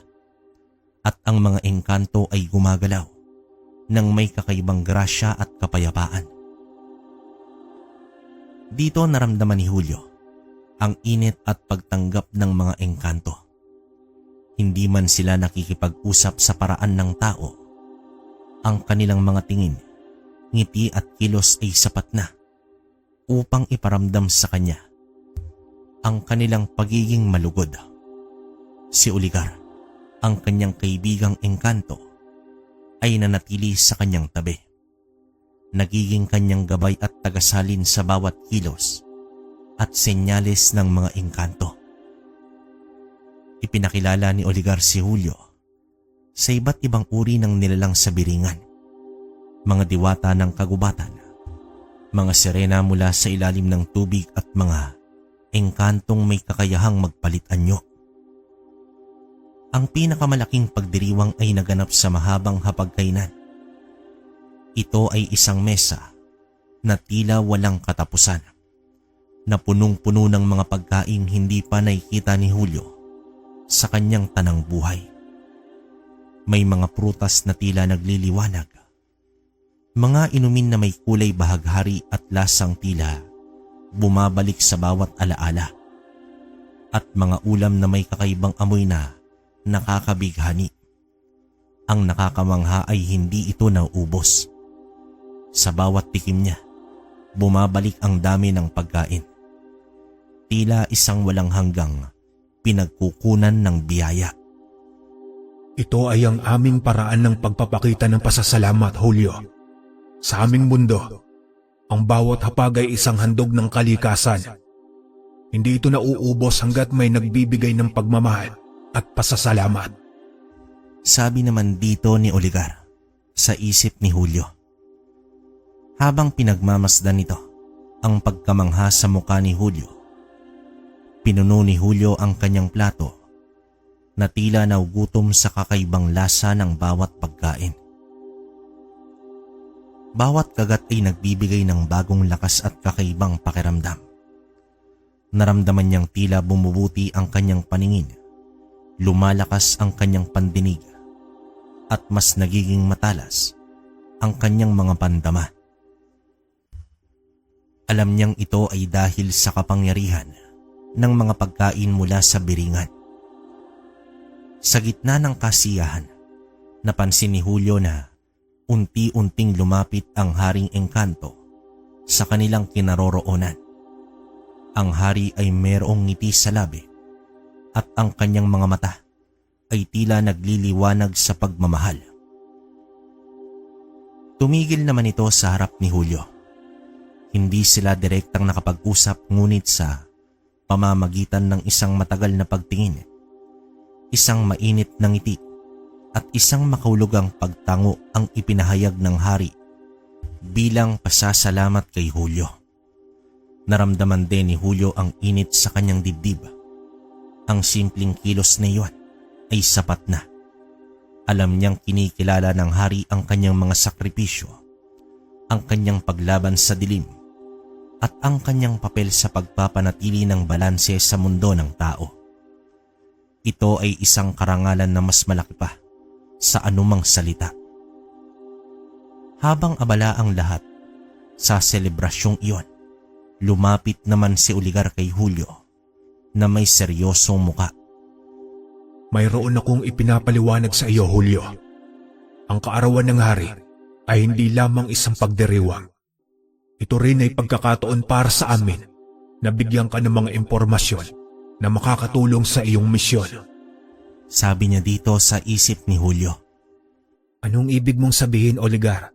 At ang mga engkanto ay gumagalaw ng may kakaibang grasya at kapayapaan. Dito naramdaman ni Julio ang init at pagtanggap ng mga engkanto. Hindi man sila nakikipag-usap sa paraan ng tao, ang kanilang mga tingin, ngiti at kilos ay sapat na upang iparamdam sa kanya ang kanilang pagiging malugod. Si Oligar, ang kanyang kaibigang engkanto, ay nanatili sa kanyang tabi. Nagiging kanyang gabay at tagasalin sa bawat kilos at senyales ng mga engkanto. Ipinakilala ni Oligar si Julio sa iba't ibang uri ng nilalang sa biringan, mga diwata ng kagubatan, mga sirena mula sa ilalim ng tubig at mga engkantong may kakayahang magpalit anyo. Ang pinakamalaking pagdiriwang ay naganap sa mahabang hapagkainan. Ito ay isang mesa na tila walang katapusan, na punong-puno ng mga pagkaing hindi pa nakikita ni Julio sa kanyang tanang buhay. May mga prutas na tila nagliliwanag, mga inumin na may kulay bahaghari at lasang tila bumabalik sa bawat alaala, at mga ulam na may kakaibang amoy na nakakabighani. Ang nakakamangha ay hindi ito nauubos. Sa bawat tikim niya, bumabalik ang dami ng pagkain. Tila isang walang hanggang pinagkukunan ng biyaya. Ito ay ang aming paraan ng pagpapakita ng pasasalamat, Julio. Sa aming mundo, ang bawat hapag ay isang handog ng kalikasan. Hindi ito nauubos hanggat may nagbibigay ng pagmamahal at pasasalamat. Sabi naman dito ni Oligar sa isip ni Julio. Habang pinagmamasdan nito ang pagkamangha sa mukha ni Julio, pinuno ni Julio ang kanyang plato na tila naugutom sa kakaibang lasa ng bawat pagkain. Bawat kagat ay nagbibigay ng bagong lakas at kakaibang pakiramdam. Naramdaman niyang tila bumubuti ang kanyang paningin, lumalakas ang kanyang pandinig, at mas nagiging matalas ang kanyang mga pandama. Alam niyang ito ay dahil sa kapangyarihan ng mga pagkain mula sa biringan. Sa gitna ng kasiyahan, napansin ni Julio na unti-unting lumapit ang Haring Engkanto sa kanilang kinaroroonan. Ang hari ay mayroong ngiti sa labi at ang kanyang mga mata ay tila nagliliwanag sa pagmamahal. Tumigil naman ito sa harap ni Julio. Hindi sila direktang nakapag-usap ngunit sa pamamagitan ng isang matagal na pagtingin, isang mainit na ngiti at isang makahulugang pagtango ang ipinahayag ng hari bilang pasasalamat kay Julio. Naramdaman din ni Julio ang init sa kanyang dibdib. Ang simpleng kilos na iyon ay sapat na. Alam niyang kinikilala ng hari ang kanyang mga sakripisyo, ang kanyang paglaban sa dilim, at ang kanyang papel sa pagpapanatili ng balanse sa mundo ng tao. Ito ay isang karangalan na mas malaki pa sa anumang salita. Habang abala ang lahat sa selebrasyong iyon, lumapit naman si Oligar kay Julio na may seryosong muka. Mayroon akong ipinapaliwanag sa iyo, Julio. Ang kaarawan ng hari ay hindi lamang isang pagdiriwang. Ito rin ay pagkakataon para sa amin na bigyan ka ng mga impormasyon na makakatulong sa iyong misyon. Sabi niya dito sa isip ni Julio. Anong ibig mong sabihin, Oligar?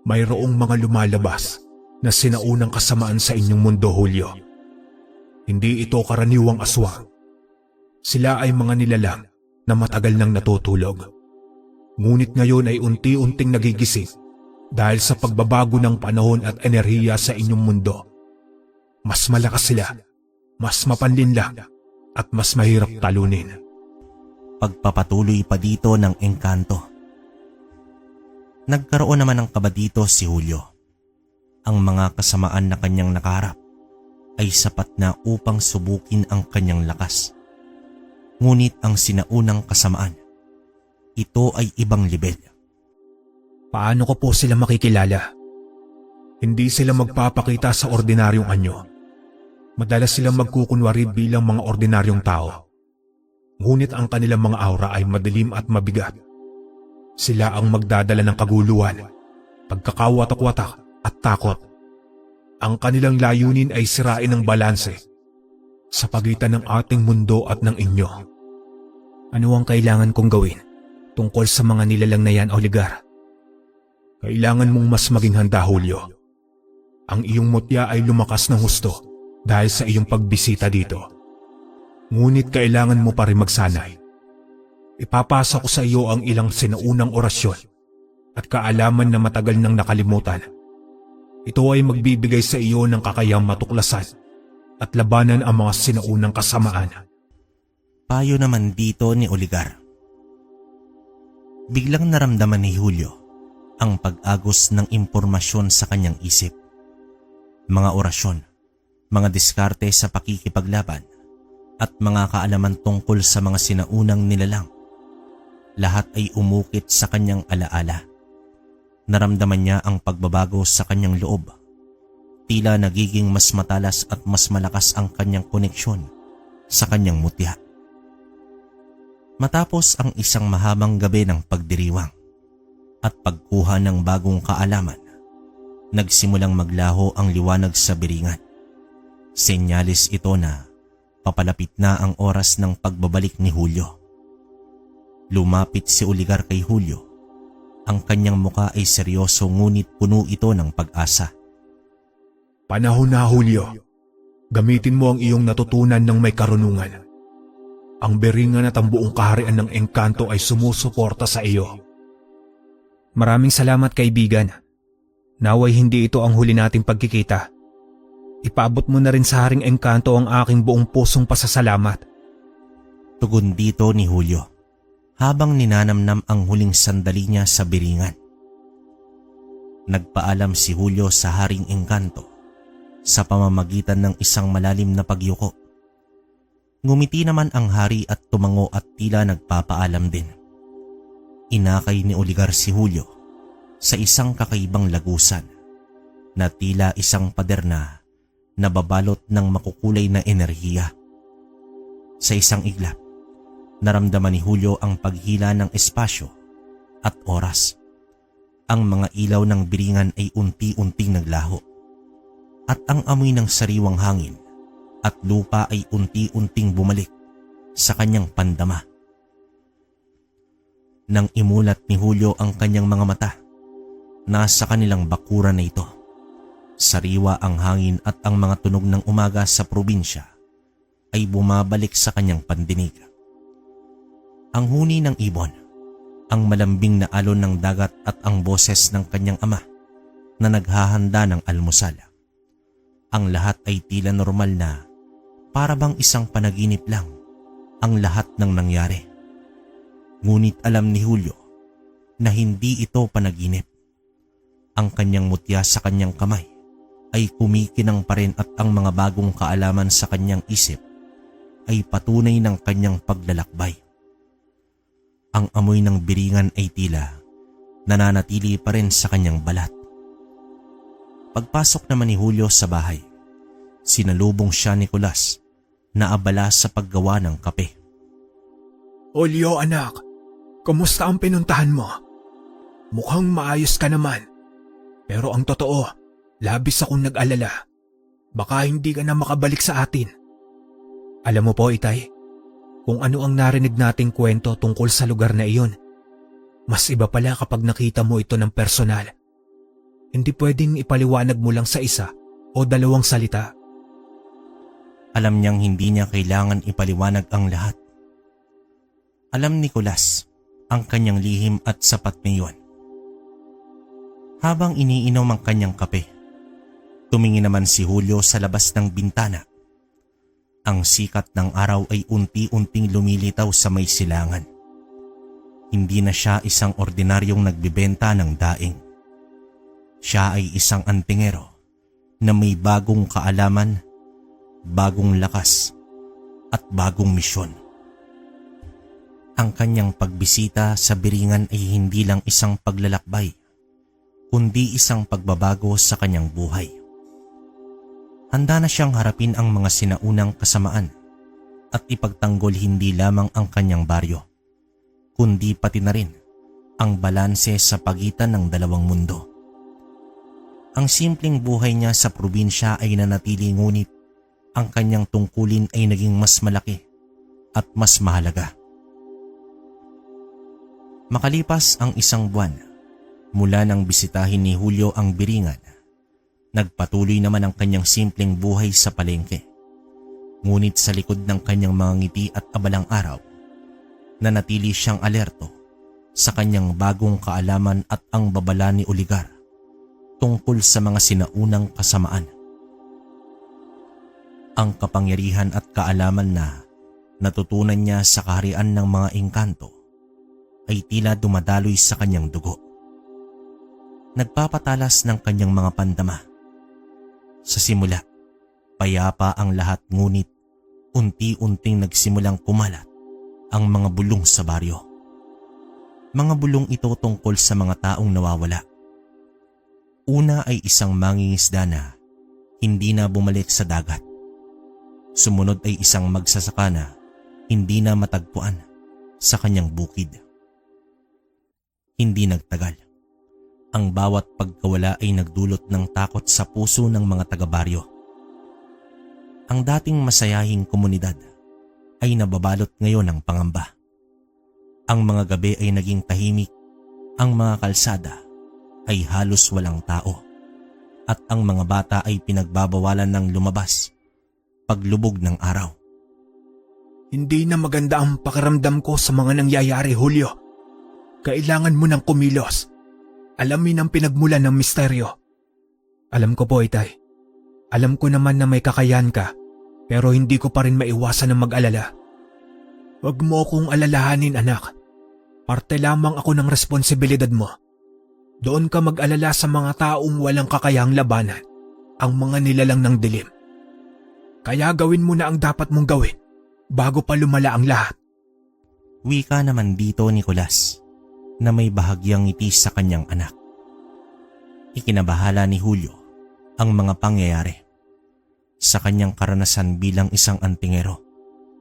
Mayroong mga lumalabas na sinaunang kasamaan sa inyong mundo, Julio. Hindi ito karaniwang aswang. Sila ay mga nilalang na matagal nang natutulog. Ngunit ngayon ay unti-unting nagigising dahil sa pagbabago ng panahon at enerhiya sa inyong mundo. Mas malakas sila, mas mapanlinlang, at mas mahirap talunin. Pagpapatuloy pa dito ng engkanto. Nagkaroon naman ng kaba dito si Julio. Ang mga kasamaan na kanyang nakaharap ay sapat na upang subukin ang kanyang lakas. Ngunit ang sinaunang kasamaan, ito ay ibang level. Paano ko po sila makikilala? Hindi sila magpapakita sa ordinaryong anyo. Madalas silang magkukunwari bilang mga ordinaryong tao. Ngunit ang kanilang mga aura ay madilim at mabigat. Sila ang magdadala ng kaguluhan, pagkakawatak-watak at takot. Ang kanilang layunin ay sirain ang balanse sa pagitan ng ating mundo at ng inyo. Ano ang kailangan kong gawin tungkol sa mga nilalang na yan, Oligar? Kailangan mong mas maging handa, Julio. Ang iyong mutya ay lumakas ng husto dahil sa iyong pagbisita dito. Ngunit kailangan mo pa rin magsanay. Ipapasa ko sa iyo ang ilang sinaunang orasyon at kaalaman na matagal nang nakalimutan. Ito ay magbibigay sa iyo ng kakayang matuklasan at labanan ang mga sinaunang kasamaan. Payo naman dito ni Oligar. Biglang naramdaman ni Julio ang pag-agos ng impormasyon sa kanyang isip. Mga orasyon, mga diskarte sa pakikipaglaban, at mga kaalaman tungkol sa mga sinaunang nilalang. Lahat ay umukit sa kanyang alaala. Naramdaman niya ang pagbabago sa kanyang loob. Tila nagiging mas matalas at mas malakas ang kanyang koneksyon sa kanyang mutya. Matapos ang isang mahabang gabi ng pagdiriwang at pagkuha ng bagong kaalaman, nagsimulang maglaho ang liwanag sa biringan. Senyales ito na papalapit na ang oras ng pagbabalik ni Julio. Lumapit si Oligar kay Julio. Ang kanyang muka ay seryoso ngunit puno ito ng pag-asa. Panahon na, Julio. Gamitin mo ang iyong natutunan ng may karunungan. Ang biringan at ang buong kaharian ng engkanto ay sumusuporta sa iyo. Maraming salamat, kaibigan. Naway hindi ito ang huli nating pagkikita. Ipaabot mo na rin sa Haring Engkanto ang aking buong pusong pasasalamat. Tugon dito ni Julio habang ninanamnam ang huling sandali niya sa biringan. Nagpaalam si Julio sa Haring Engkanto sa pamamagitan ng isang malalim na pagyuko. Ngumiti naman ang hari at tumango at tila nagpapaalam din. Inakay ni Oligar si Julio sa isang kakaibang lagusan na tila isang pader na nababalot ng makukulay na enerhiya. Sa isang iglap, naramdaman ni Julio ang paghila ng espasyo at oras. Ang mga ilaw ng biringan ay unti-unting naglaho at ang amoy ng sariwang hangin at lupa ay unti-unting bumalik sa kanyang pandama. Nang imulat ni Julio ang kanyang mga mata, nasa kanilang bakuran na ito. Sariwa ang hangin at ang mga tunog ng umaga sa probinsya ay bumabalik sa kanyang pandinig. Ang huni ng ibon, ang malambing na alon ng dagat at ang boses ng kanyang ama na naghahanda ng almusal. Ang lahat ay tila normal na para bang isang panaginip lang ang lahat ng nangyari. Ngunit alam ni Julio na hindi ito panaginip. Ang kanyang mutya sa kanyang kamay ay kumikinang pa rin at ang mga bagong kaalaman sa kanyang isip ay patunay ng kanyang paglalakbay. Ang amoy ng biringan ay tila nananatili pa rin sa kanyang balat. Pagpasok naman ni Julio sa bahay, sinalubong siya ni Nicolas na abala sa paggawa ng kape. Julio anak, kumusta ang pinuntahan mo? Mukhang maayos ka naman. Pero ang totoo, labis akong nag-alala. Baka hindi ka na makabalik sa atin. Alam mo po, Itay, kung ano ang narinig nating kwento tungkol sa lugar na iyon, mas iba pala kapag nakita mo ito ng personal. Hindi pwedeng ipaliwanag mo lang sa isa o dalawang salita. Alam niyang hindi niya kailangan ipaliwanag ang lahat. Alam ni Nicolas ang kanyang lihim at sapat na iyon. Habang iniinom ang kanyang kape, tumingin naman si Julio sa labas ng bintana. Ang sikat ng araw ay unti-unting lumilitaw sa may silangan. Hindi na siya isang ordinaryong nagbibenta ng daing. Siya ay isang antingero na may bagong kaalaman, bagong lakas at bagong misyon. Ang kanyang pagbisita sa biringan ay hindi lang isang paglalakbay, kundi isang pagbabago sa kanyang buhay. Handa na siyang harapin ang mga sinaunang kasamaan at ipagtanggol hindi lamang ang kanyang baryo, kundi pati na rin ang balanse sa pagitan ng dalawang mundo. Ang simpleng buhay niya sa probinsya ay nanatili, ngunit ang kanyang tungkulin ay naging mas malaki at mas mahalaga. Makalipas ang isang buwan mula nang bisitahin ni Julio ang biringan, nagpatuloy naman ang kanyang simpleng buhay sa palengke. Ngunit sa likod ng kanyang mga ngiti at abalang araw, nanatili siyang alerto sa kanyang bagong kaalaman at ang babala ni Oligar tungkol sa mga sinaunang kasamaan. Ang kapangyarihan at kaalaman na natutunan niya sa kaharian ng mga engkanto ay tila dumadaloy sa kanyang dugo. Nagpapatalas ng kanyang mga pandama. Sa simula, payapa ang lahat, ngunit unti-unting nagsimulang kumalat ang mga bulong sa baryo. Mga bulong ito tungkol sa mga taong nawawala. Una ay isang mangingisda na hindi na bumalik sa dagat. Sumunod ay isang magsasaka na hindi na matagpuan sa kanyang bukid. Hindi nagtagal. Ang bawat pagkawala ay nagdulot ng takot sa puso ng mga taga-baryo. Ang dating masayahing komunidad ay nababalot ngayon ng pangamba. Ang mga gabi ay naging tahimik, ang mga kalsada ay halos walang tao, at ang mga bata ay pinagbabawalan ng lumabas paglubog ng araw. Hindi na maganda ang pakiramdam ko sa mga nangyayari, Julio. Kailangan mo ng kumilos. Alamin ang pinagmulan ng misteryo. Alam ko po, Itay. Alam ko naman na may kakayahan ka, pero hindi ko pa rin maiwasan ng mag-alala. Huwag mo akong alalahanin, anak. Parte lamang ako ng responsibilidad mo. Doon ka mag-alala sa mga taong walang kakayahang labanan, ang mga nilalang ng dilim. Kaya gawin mo na ang dapat mong gawin bago pa lumala ang lahat. Wika naman dito, Nicolas. na may bahagyang ngiti sa kanyang anak. Ikinabahala ni Julio ang mga pangyayari. Sa kanyang karanasan bilang isang antingero,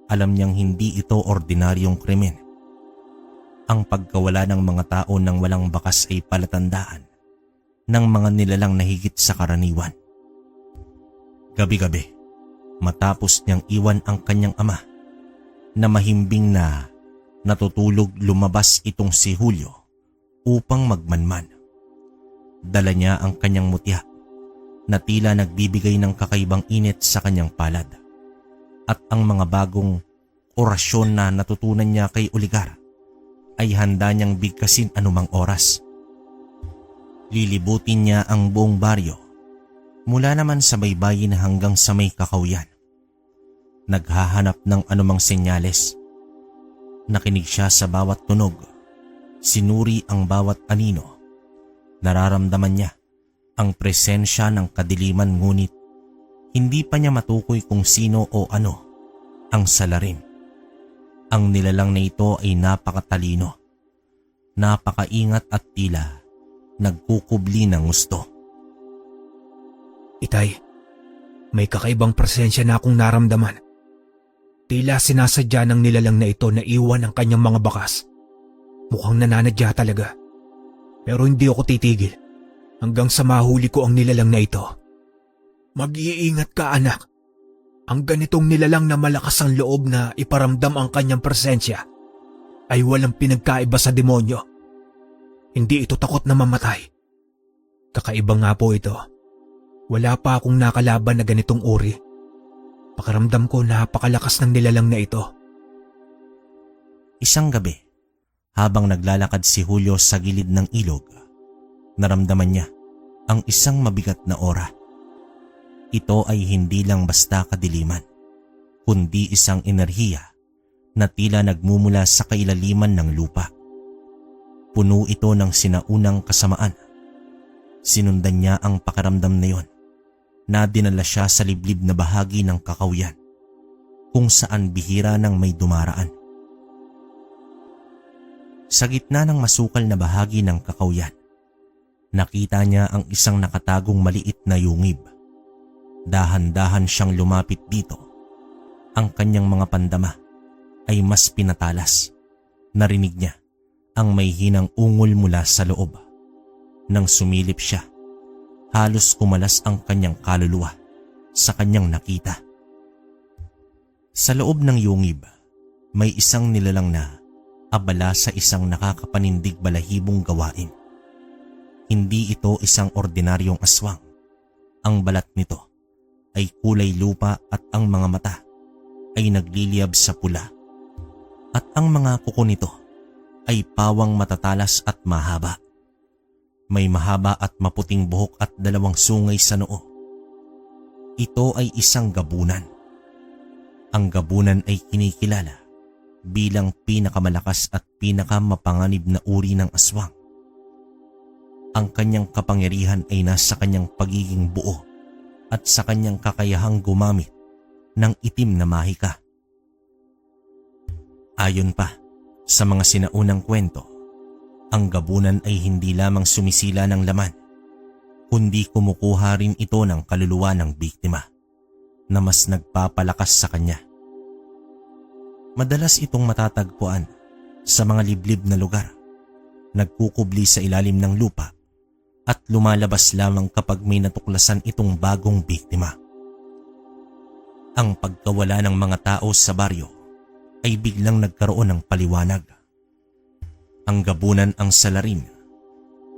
alam niyang hindi ito ordinaryong krimen. Ang pagkawala ng mga tao ng walang bakas ay palatandaan ng mga nilalang na higit sa karaniwan. Gabi-gabi, matapos niyang iwan ang kanyang ama na mahimbing na natutulog, lumabas itong si Julio upang magmanman. Dala niya ang kanyang mutya na tila nagbibigay ng kakaibang init sa kanyang palad at ang mga bagong orasyon na natutunan niya kay Oligar ay handa niyang bigkasin anumang oras. Lilibutin niya ang buong baryo mula naman sa baybayin hanggang sa may kakawyan. Naghahanap ng anumang senyales. Nakinig siya sa bawat tunog, sinuri ang bawat anino. Nararamdaman niya ang presensya ng kadiliman, ngunit hindi pa niya matukoy kung sino o ano ang salarin. Ang nilalang na ito ay napakatalino, napakaingat at tila nagkukubli ng gusto. Itay, may kakaibang presensya na akong naramdaman. Tila sinasadya ng nilalang na ito na iwan ang kanyang mga bakas. Mukhang nananadya talaga. Pero hindi ako titigil hanggang sa mahuli ko ang nilalang na ito. Mag-iingat ka, anak. Ang ganitong nilalang na malakas ang loob na iparamdam ang kanyang presensya ay walang pinagkaiba sa demonyo. Hindi ito takot na mamatay. Kakaiba nga po ito. Wala pa akong nakalaban na ganitong uri. Pakiramdam ko napakalakas ng nilalang na ito. Isang gabi, habang naglalakad si Julio sa gilid ng ilog, naramdaman niya ang isang mabigat na aura. Ito ay hindi lang basta kadiliman, kundi isang enerhiya na tila nagmumula sa kailaliman ng lupa. Puno ito ng sinaunang kasamaan. Sinundan niya ang pakiramdam na yon, na dinala siya sa liblib na bahagi ng kakawyan, kung saan bihira nang may dumaraan. Sa gitna ng masukal na bahagi ng kakawyan, nakita niya ang isang nakatagong maliit na yungib. Dahan-dahan siyang lumapit dito. Ang kanyang mga pandama ay mas pinatalas. Narinig niya ang may hinang ungol mula sa loob. Nang sumilip siya, halos kumalas ang kanyang kaluluwa sa kanyang nakita. Sa loob ng yungib, may isang nilalang na abala sa isang nakakapanindig balahibong gawain. Hindi ito isang ordinaryong aswang. Ang balat nito ay kulay lupa at ang mga mata ay nagliliyab sa pula. At ang mga kuko nito ay pawang matatalas at mahaba. May mahaba at maputing buhok at dalawang sungay sa noo. Ito ay isang gabunan. Ang gabunan ay kinikilala bilang pinakamalakas at pinakamapanganib na uri ng aswang. Ang kanyang kapangyarihan ay nasa kanyang pagiging buo at sa kanyang kakayahang gumamit ng itim na mahika. Ayon pa sa mga sinaunang kwento, ang gabunan ay hindi lamang sumisila ng laman, kundi kumukuha rin ito ng kaluluwa ng biktima na mas nagpapalakas sa kanya. Madalas itong matatagpuan sa mga liblib na lugar, nagkukubli sa ilalim ng lupa at lumalabas lamang kapag may natuklasan itong bagong biktima. Ang pagkawala ng mga tao sa baryo ay biglang nagkaroon ng paliwanag. Ang gabunan ang salarin.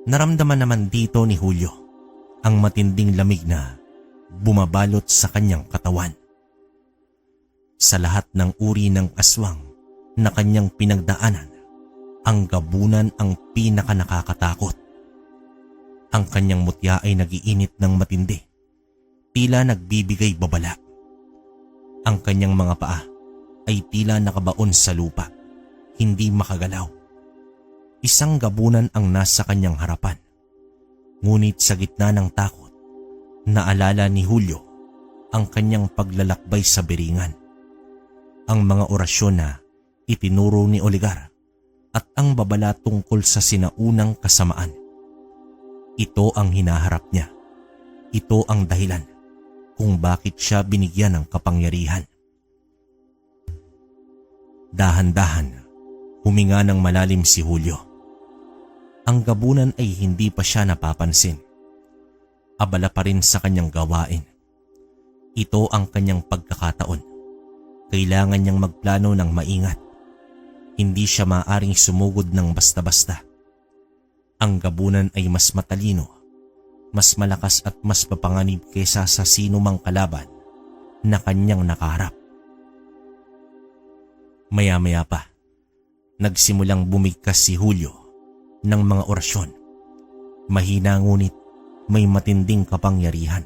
Naramdaman naman dito ni Julio ang matinding lamig na bumabalot sa kanyang katawan. Sa lahat ng uri ng aswang na kanyang pinagdaanan, ang gabunan ang pinakanakakatakot. Ang kanyang mutya ay nagiinit ng matindi, tila nagbibigay babala. Ang kanyang mga paa ay tila nakabaon sa lupa, hindi makagalaw. Isang gabunan ang nasa kanyang harapan. Ngunit sa gitna ng takot, naalala ni Julio ang kanyang paglalakbay sa Biringan. Ang mga orasyon na itinuro ni Oligar at ang babala tungkol sa sinaunang kasamaan. Ito ang hinaharap niya. Ito ang dahilan kung bakit siya binigyan ng kapangyarihan. Dahan-dahan, huminga ng malalim si Julio. Ang gabunan ay hindi pa siya napapansin. Abala pa rin sa kanyang gawain. Ito ang kanyang pagkakataon. Kailangan niyang magplano ng maingat. Hindi siya maaaring sumugod ng basta-basta. Ang gabunan ay mas matalino, mas malakas at mas mapanganib kaysa sa sino mang kalaban na kanyang nakaharap. Maya-maya pa, nagsimulang bumigkas si Julio ng mga orasyon. Mahina ngunit may matinding kapangyarihan.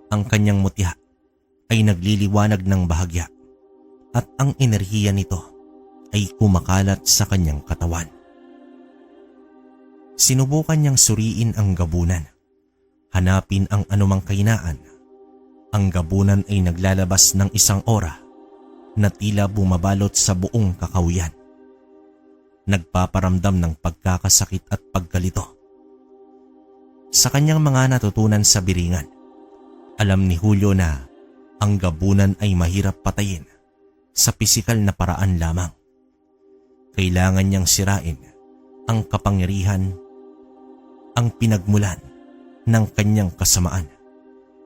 Ang kanyang mutya ay nagliliwanag ng bahagya at ang enerhiya nito ay kumakalat sa kanyang katawan. Sinubukan niyang suriin ang gabunan, hanapin ang anumang kahinaan. Ang gabunan ay naglalabas ng isang aura na tila bumabalot sa buong kakawiyan. Nagpaparamdam ng pagkakasakit at pagkalito. Sa kanyang mga natutunan sa biringan, alam ni Julio na ang gabunan ay mahirap patayin sa pisikal na paraan lamang. Kailangan niyang sirain ang kapangyarihan, ang pinagmulan ng kanyang kasamaan.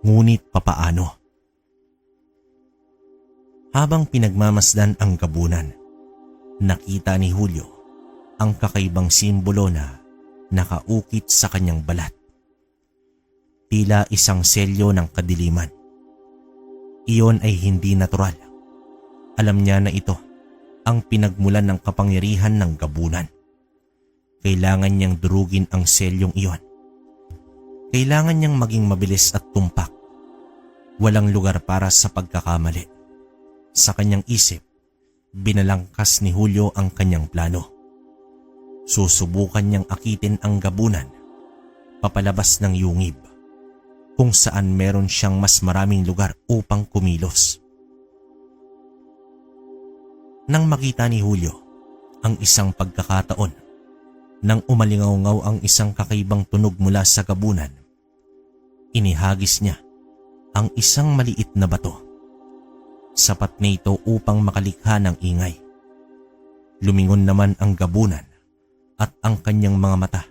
Ngunit papaano? Habang pinagmamasdan ang gabunan, nakita ni Julio ang kakaibang simbolo na nakaukit sa kanyang balat. Tila isang selyo ng kadiliman. Iyon ay hindi natural. Alam niya na ito ang pinagmulan ng kapangyarihan ng gabunan. Kailangan niyang durugin ang selyong iyon. Kailangan niyang maging mabilis at tumpak. Walang lugar para sa pagkakamali. Sa kanyang isip, binalangkas ni Julio ang kanyang plano. Susubukan niyang akitin ang gabunan papalabas ng yungib, kung saan meron siyang mas maraming lugar upang kumilos. Nang makita ni Julio ang isang pagkakataon, nang umalingaw-ngaw ang isang kakaibang tunog mula sa gabunan, inihagis niya ang isang maliit na bato. Sapat na ito upang makalikha ng ingay. Lumingon naman ang gabunan at ang kanyang mga mata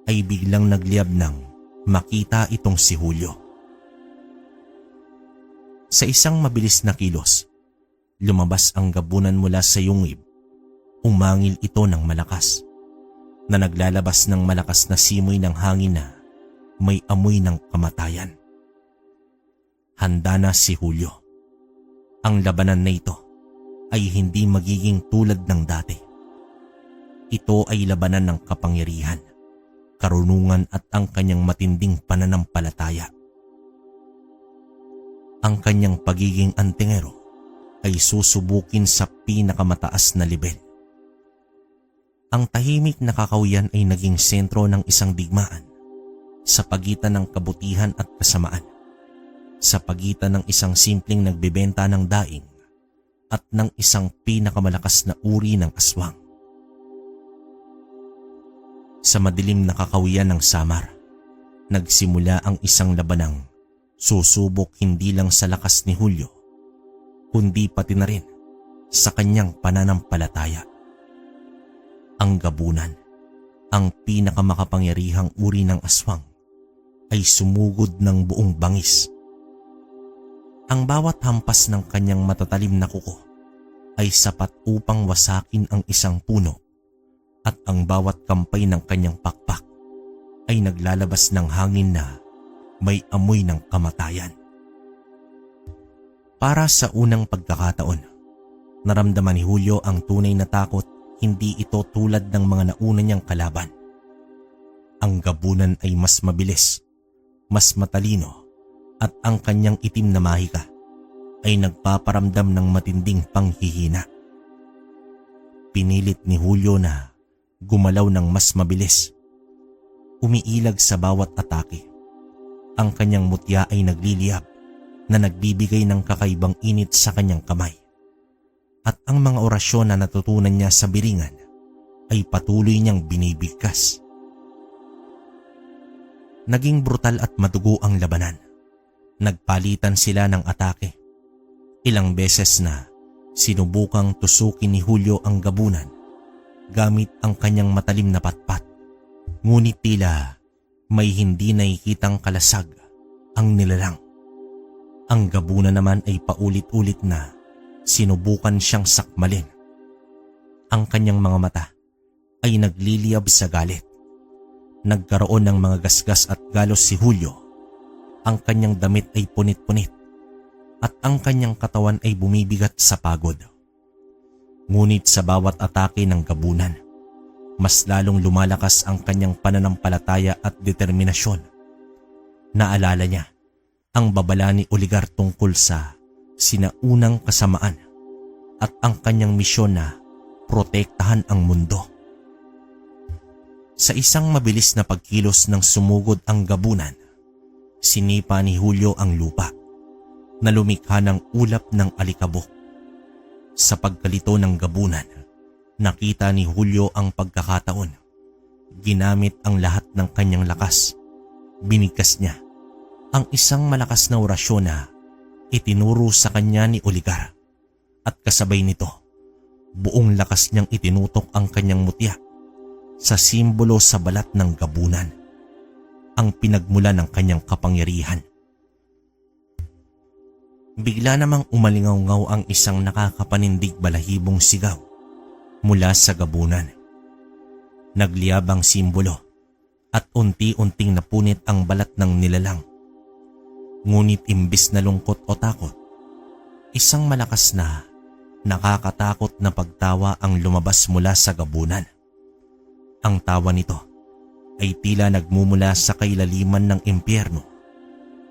ay biglang nagliyab nang makita itong si Julio. Sa isang mabilis na kilos, lumabas ang gabunan mula sa yungib. Umangil ito ng malakas, na naglalabas ng malakas na simoy ng hangin na may amoy ng kamatayan. Handa na si Julio. Ang labanan na ito ay hindi magiging tulad ng dati. Ito ay labanan ng kapangyarihan, karunungan at ang kanyang matinding pananampalataya. Ang kanyang pagiging antingero ay susubukin sa pinakamataas na level. Ang tahimik na kakawiyan ay naging sentro ng isang digmaan sa pagitan ng kabutihan at kasamaan, sa pagitan ng isang simpleng nagbebenta ng daing at ng isang pinakamalakas na uri ng aswang. Sa madilim na kakawiyan ng Samar, nagsimula ang isang labanang susubok hindi lang sa lakas ni Julio, kundi pati na rin sa kanyang pananampalataya. Ang gabunan, ang pinakamakapangyarihang uri ng aswang, ay sumugod ng buong bangis. Ang bawat hampas ng kanyang matatalim na kuko ay sapat upang wasakin ang isang puno, at ang bawat kampay ng kanyang pakpak ay naglalabas ng hangin na may amoy ng kamatayan. Para sa unang pagkakataon, naramdaman ni Julio ang tunay na takot. Hindi ito tulad ng mga nauna niyang kalaban. Ang gabunan ay mas mabilis, mas matalino, at ang kanyang itim na mahika ay nagpaparamdam ng matinding panghihina. Pinilit ni Julio na gumalaw ng mas mabilis. Umiilag sa bawat atake. Ang kanyang mutya ay nagliliyab na nagbibigay ng kakaibang init sa kanyang kamay. at ang mga orasyon na natutunan niya sa Biringan ay patuloy niyang binibigkas. Naging brutal at madugo ang labanan. Nagpalitan sila ng atake. Ilang beses na sinubukang tusukin ni Julio ang gabunan gamit ang kanyang matalim na patpat. Ngunit tila may hindi nakikitang kalasag ang nilalang. Ang gabunan naman ay paulit-ulit na sinubukan siyang sakmalin. Ang kanyang mga mata ay nagliliyab sa galit. Nagkaroon ng mga gasgas at galos si Julio. Ang kanyang damit ay punit-punit at ang kanyang katawan ay bumibigat sa pagod. Ngunit sa bawat atake ng gabunan, mas lalong lumalakas ang kanyang pananampalataya at determinasyon. Naalala niya ang babala ni Oligar tungkol sa sinaunang kasamaan at ang kanyang misyon na protektahan ang mundo. Sa isang mabilis na pagkilos ng sumugod ang gabunan, sinipa ni Julio ang lupa na lumikha ng ulap ng alikabok. Sa pagkalito ng gabunan, nakita ni Julio ang pagkakataon. Ginamit ang lahat ng kanyang lakas. Binigkas niya ang isang malakas na orasyon na itinuro sa kanya ni Oligar at kasabay nito, buong lakas niyang itinutok ang kanyang mutya sa simbolo sa balat ng gabunan, ang pinagmula ng kanyang kapangyarihan. Bigla namang umalingaw-ngaw ang isang nakakapanindig balahibong sigaw mula sa gabunan. Nagliyab ang simbolo at unti-unting napunit ang balat ng nilalang. Ngunit imbis na lungkot o takot, isang malakas na nakakatakot na pagtawa ang lumabas mula sa gabunan. Ang tawa nito ay tila nagmumula sa kailaliman ng impyerno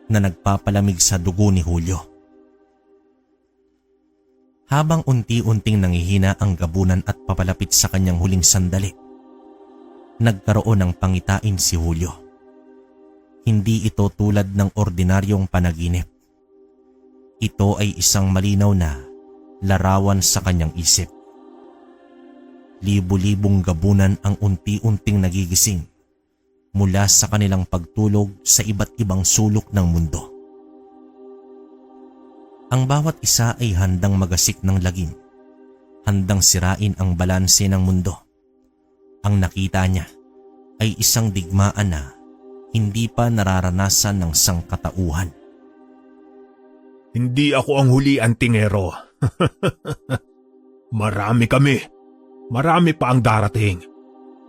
na nagpapalamig sa dugo ni Julio. Habang unti-unting nangihina ang gabunan at papalapit sa kanyang huling sandali, nagkaroon ng pangitain si Julio. Hindi ito tulad ng ordinaryong panaginip. Ito ay isang malinaw na larawan sa kanyang isip. Libu-libong gabunan ang unti-unting nagigising mula sa kanilang pagtulog sa iba't ibang sulok ng mundo. Ang bawat isa ay handang magasik ng lagim, handang sirain ang balanse ng mundo. Ang nakita niya ay isang digmaan na hindi pa nararanasan ng sangkatauhan. Hindi ako ang huli, Antingero. Marami kami. Marami pa ang darating.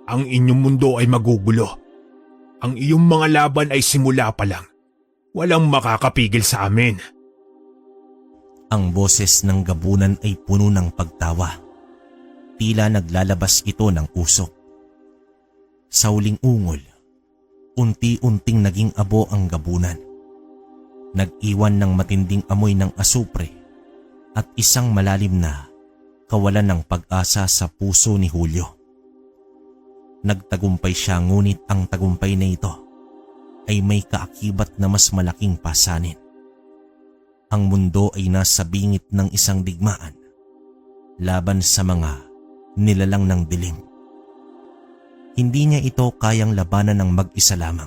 Ang inyong mundo ay magugulo. Ang iyong mga laban ay simula pa lang. Walang makakapigil sa amin. Ang boses ng gabunan ay puno ng pagtawa. Tila naglalabas ito ng usok. Sa huling ungol, unti-unting naging abo ang gabunan. Nag-iwan ng matinding amoy ng asupre at isang malalim na kawalan ng pag-asa sa puso ni Julio. Nagtagumpay siya, ngunit ang tagumpay na ito ay may kaakibat na mas malaking pasanin. Ang mundo ay nasa bingit ng isang digmaan laban sa mga nilalang ng dilim. Hindi niya ito kayang labanan ng mag-isa lamang.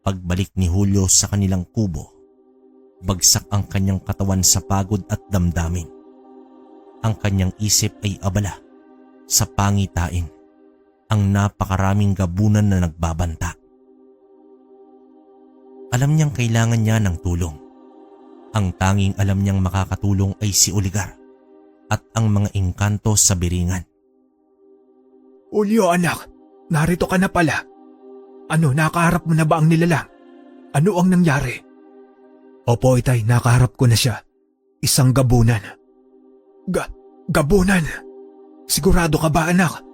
Pagbalik ni Julio sa kanilang kubo, bagsak ang kanyang katawan sa pagod at damdamin. Ang kanyang isip ay abala sa pangitain, ang napakaraming gabunan na nagbabanta. Alam niyang kailangan niya ng tulong. Ang tanging alam niyang makakatulong ay si Oligar at ang mga engkanto sa Biringan. Julio, anak, narito ka na pala. Ano, nakaharap mo na ba ang nilalang? Ano ang nangyari? Opo, itay, nakaharap ko na siya. Isang gabunan. Gabunan? Sigurado ka ba, anak?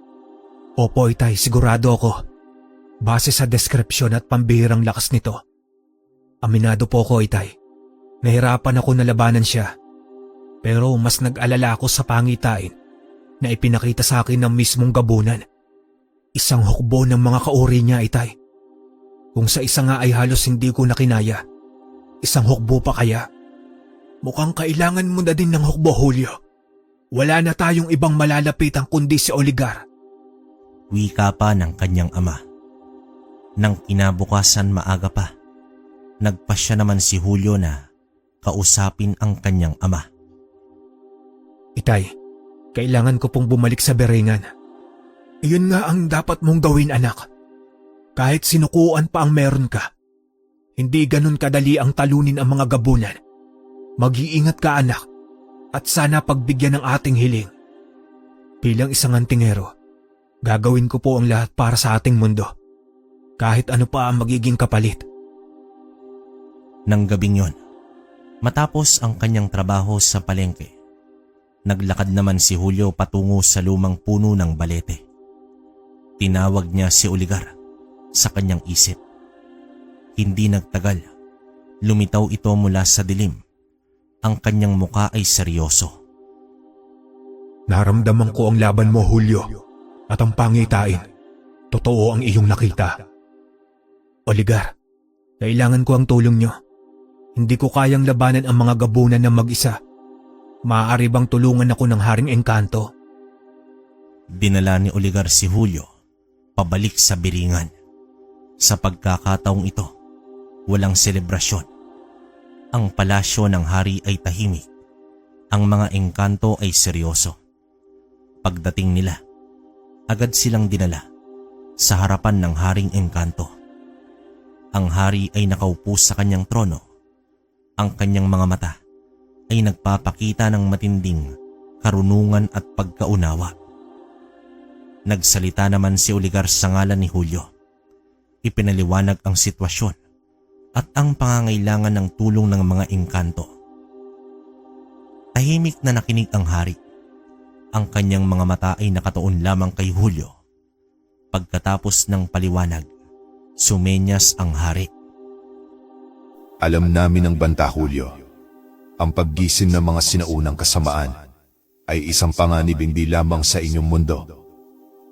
Opo, itay, sigurado ako. Base sa deskripsyon at pambihirang lakas nito. Aminado po ko, itay. Nahirapan ako na labanan siya. Pero mas nag-alala ako sa pangitain na ipinakita sa akin ng mismong gabunan. Isang hukbo ng mga kauri niya, itay. Kung sa isa nga ay halos hindi ko nakinaya, isang hukbo pa kaya? Mukhang kailangan mo na din ng hukbo, Julio. Wala na tayong ibang malalapitan kundi si Oligar. Wika pa ng kanyang ama. Nang kinabukasan maaga pa, nagpasya naman si Julio na kausapin ang kanyang ama. Itay, kailangan ko pong bumalik sa Beringan. Iyon nga ang dapat mong gawin, anak. Kahit sinukuan pa ang meron ka, hindi ganun kadali ang talunin ang mga gabunan. Mag-iingat ka, anak, at sana pagbigyan ng ating hiling. Bilang isang antingero, gagawin ko po ang lahat para sa ating mundo. Kahit ano pa ang magiging kapalit. Nang gabing yon, matapos ang kanyang trabaho sa palengke, naglakad naman si Julio patungo sa lumang puno ng balete. Tinawag niya si Oligar sa kanyang isip. Hindi nagtagal, lumitaw ito mula sa dilim. Ang kanyang muka ay seryoso. Naramdaman ko ang laban mo, Julio, at ang pangitain. Totoo ang iyong nakita. Oligar, kailangan ko ang tulong niyo. Hindi ko kayang labanan ang mga gabunan na mag-isa. Maaari bang tulungan ako ng Haring Engkanto? Dinala ni Oligar si Julio pabalik sa Beringan. Sa pagkakataong ito, walang selebrasyon. Ang palasyo ng hari ay tahimik. Ang mga engkanto ay seryoso. Pagdating nila, agad silang dinala sa harapan ng Haring Engkanto. Ang hari ay nakaupo sa kanyang trono. Ang kanyang mga mata ay nagpapakita ng matinding karunungan at pagkaunawa. Nagsalita naman si Oligar sa ngalan ni Julio. Ipinaliwanag ang sitwasyon at ang pangangailangan ng tulong ng mga engkanto. Tahimik na nakinig ang hari. Ang kanyang mga mata ay nakatuon lamang kay Julio. Pagkatapos ng paliwanag, sumenyas ang hari. Alam namin ang banta, Julio. Ang paggising ng mga sinaunang kasamaan ay isang panganib hindi lamang sa inyong mundo,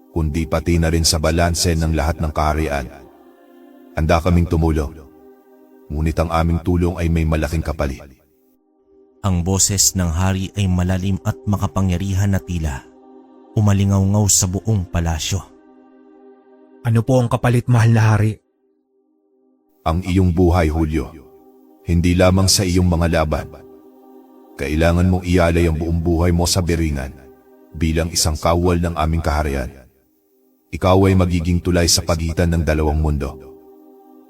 kundi pati na rin sa balanse ng lahat ng kaharian. Handa kaming tumulong, ngunit ang aming tulong ay may malaking kapalit. Ang boses ng hari ay malalim at makapangyarihan na tila umalingaw-ngaw sa buong palasyo. Ano po ang kapalit, mahal na hari? Ang iyong buhay, Julio, hindi lamang sa iyong mga laban. Kailangan mong ialay ang buong buhay mo sa Beringan bilang isang kawal ng aming kaharian. Ikaw ay magiging tulay sa pagitan ng dalawang mundo.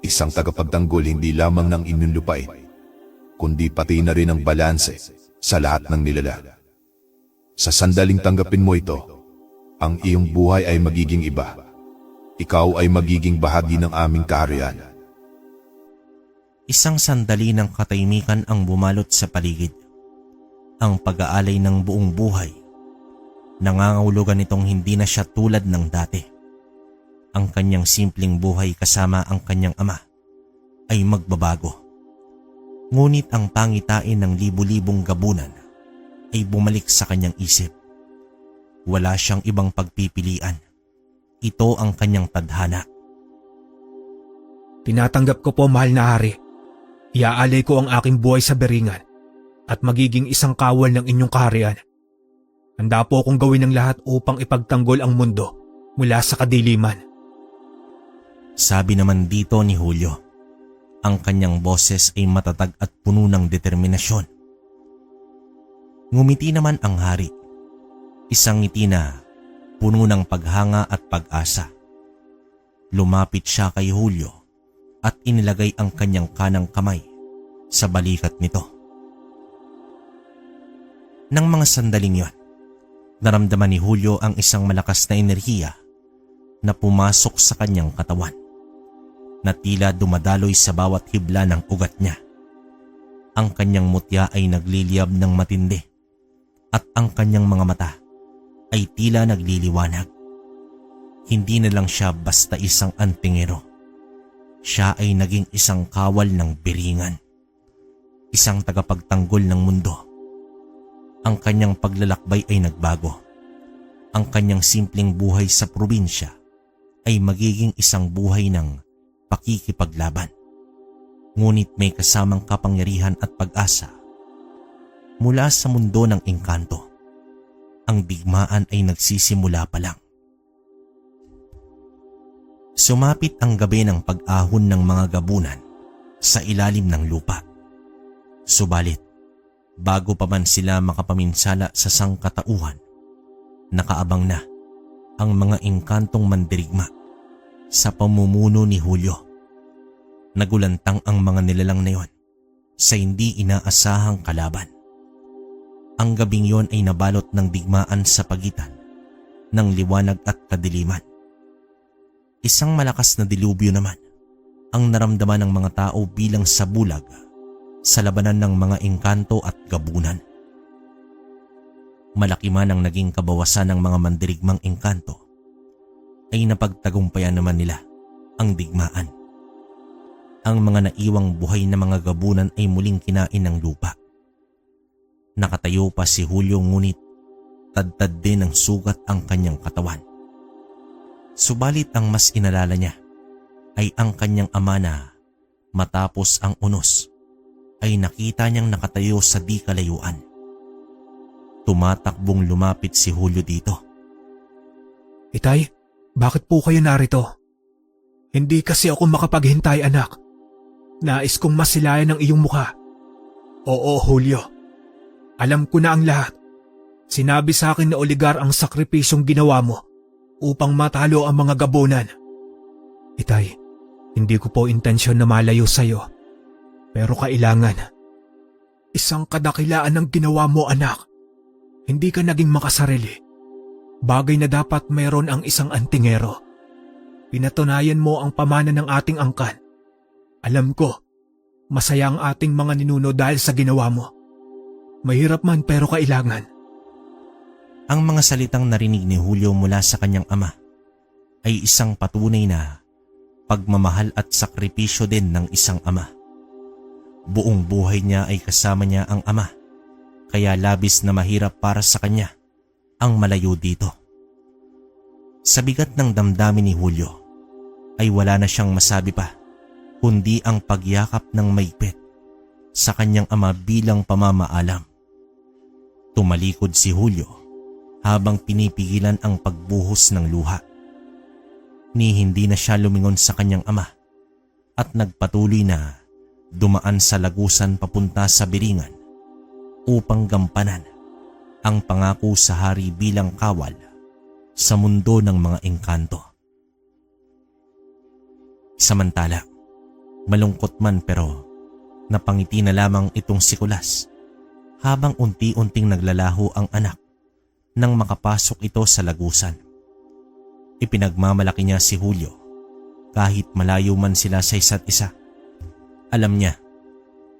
Isang tagapagtanggol hindi lamang ng inyong lupain, kundi pati na rin ang balanse sa lahat ng nilalang. Sa sandaling tanggapin mo ito, ang iyong buhay ay magiging iba. Ikaw ay magiging bahagi ng aming kaharian. Isang sandali ng katahimikan ang bumalot sa paligid. Ang pag-aalay ng buong buhay. Nangangahulugan itong hindi na siya tulad ng dati. Ang kanyang simpleng buhay kasama ang kanyang ama ay magbabago. Ngunit ang pangitain ng libu-libong gabunan ay bumalik sa kanyang isip. Wala siyang ibang pagpipilian. Ito ang kanyang tadhana. Tinatanggap ko po, mahal na hari. Iaalay ko ang aking buhay sa Beringan at magiging isang kawal ng inyong kaharian. Handa po akong gawin ang lahat upang ipagtanggol ang mundo mula sa kadiliman. Sabi naman dito ni Julio. Ang kanyang boses ay matatag at puno ng determinasyon. Ngumiti naman ang hari. Isang ngiti na puno ng paghanga at pag-asa. Lumapit siya kay Julio at inilagay ang kanyang kanang kamay sa balikat nito. Nang mga sandaling yon, naramdaman ni Julio ang isang malakas na enerhiya na pumasok sa kanyang katawan, na tila dumadaloy sa bawat hibla ng ugat niya. Ang kanyang mutya ay nagliliyab ng matindi at ang kanyang mga mata ay tila nagliliwanag. Hindi na lang siya basta isang antingero. Siya ay naging isang kawal ng Beringan, isang tagapagtanggol ng mundo. Ang kanyang paglalakbay ay nagbago. Ang kanyang simpleng buhay sa probinsya ay magiging isang buhay ng pakikipaglaban. Ngunit may kasamang kapangyarihan at pag-asa mula sa mundo ng engkanto. ang digmaan ay nagsisimula pa lang. Sumapit ang gabi ng pag-ahon ng mga gabunan sa ilalim ng lupa. Subalit, bago pa man sila makapaminsala sa sangkatauhan, nakaabang na ang mga engkantong mandirigma sa pamumuno ni Julio. Nagulantang ang mga nilalang na yon sa hindi inaasahang kalaban. Ang gabing yon ay nabalot ng digmaan sa pagitan ng liwanag at kadiliman. Isang malakas na dilubyo naman ang naramdaman ng mga tao bilang sabulag sa labanan ng mga engkanto at gabunan. Malaki man ang naging kabawasan ng mga mandirigmang engkanto, ay napagtagumpayan naman nila ang digmaan. Ang mga naiwang buhay na mga gabunan ay muling kinain ng lupa. Nakatayo pa si Julio ngunit tad-tad din ng sugat ang kanyang katawan. Subalit ang mas inalala niya ay ang kanyang ama na matapos ang unos ay nakita niyang nakatayo sa di kalayuan. Tumatakbong lumapit si Julio dito. Itay, bakit po kayo narito? Hindi kasi ako makapaghintay, anak. Nais kong masilayan ang iyong mukha. Oo, Julio. Alam ko na ang lahat. Sinabi sa akin na oligar ang sakripisyong ginawa mo upang matalo ang mga gabunan. Itay, hindi ko po intensyon na malayo sa'yo. Pero kailangan. Isang kadakilaan ang ginawa mo, anak. Hindi ka naging makasarili. Bagay na dapat mayroon ang isang antingero. Pinatunayan mo ang pamana ng ating angkan. Alam ko, masaya ang ating mga ninuno dahil sa ginawa mo. Mahirap man pero kailangan. Ang mga salitang narinig ni Julio mula sa kanyang ama ay isang patunay na pagmamahal at sakripisyo din ng isang ama. Buong buhay niya ay kasama niya ang ama, kaya labis na mahirap para sa kanya ang malayo dito. Sa bigat ng damdamin ni Julio ay wala na siyang masabi pa kundi ang pagyakap ng maigpit sa kanyang ama bilang pamamaalam. Tumalikod si Julio habang pinipigilan ang pagbuhos ng luha. Ni hindi na siya lumingon sa kanyang ama at nagpatuloy na dumaan sa lagusan papunta sa Biringan upang gampanan ang pangako sa hari bilang kawal sa mundo ng mga engkanto. Samantala, malungkot man pero napangiti na lamang itong si Kulas habang unti-unting naglalaho ang anak nang makapasok ito sa lagusan. Ipinagmamalaki niya si Julio kahit malayo man sila sa isa't isa. Alam niya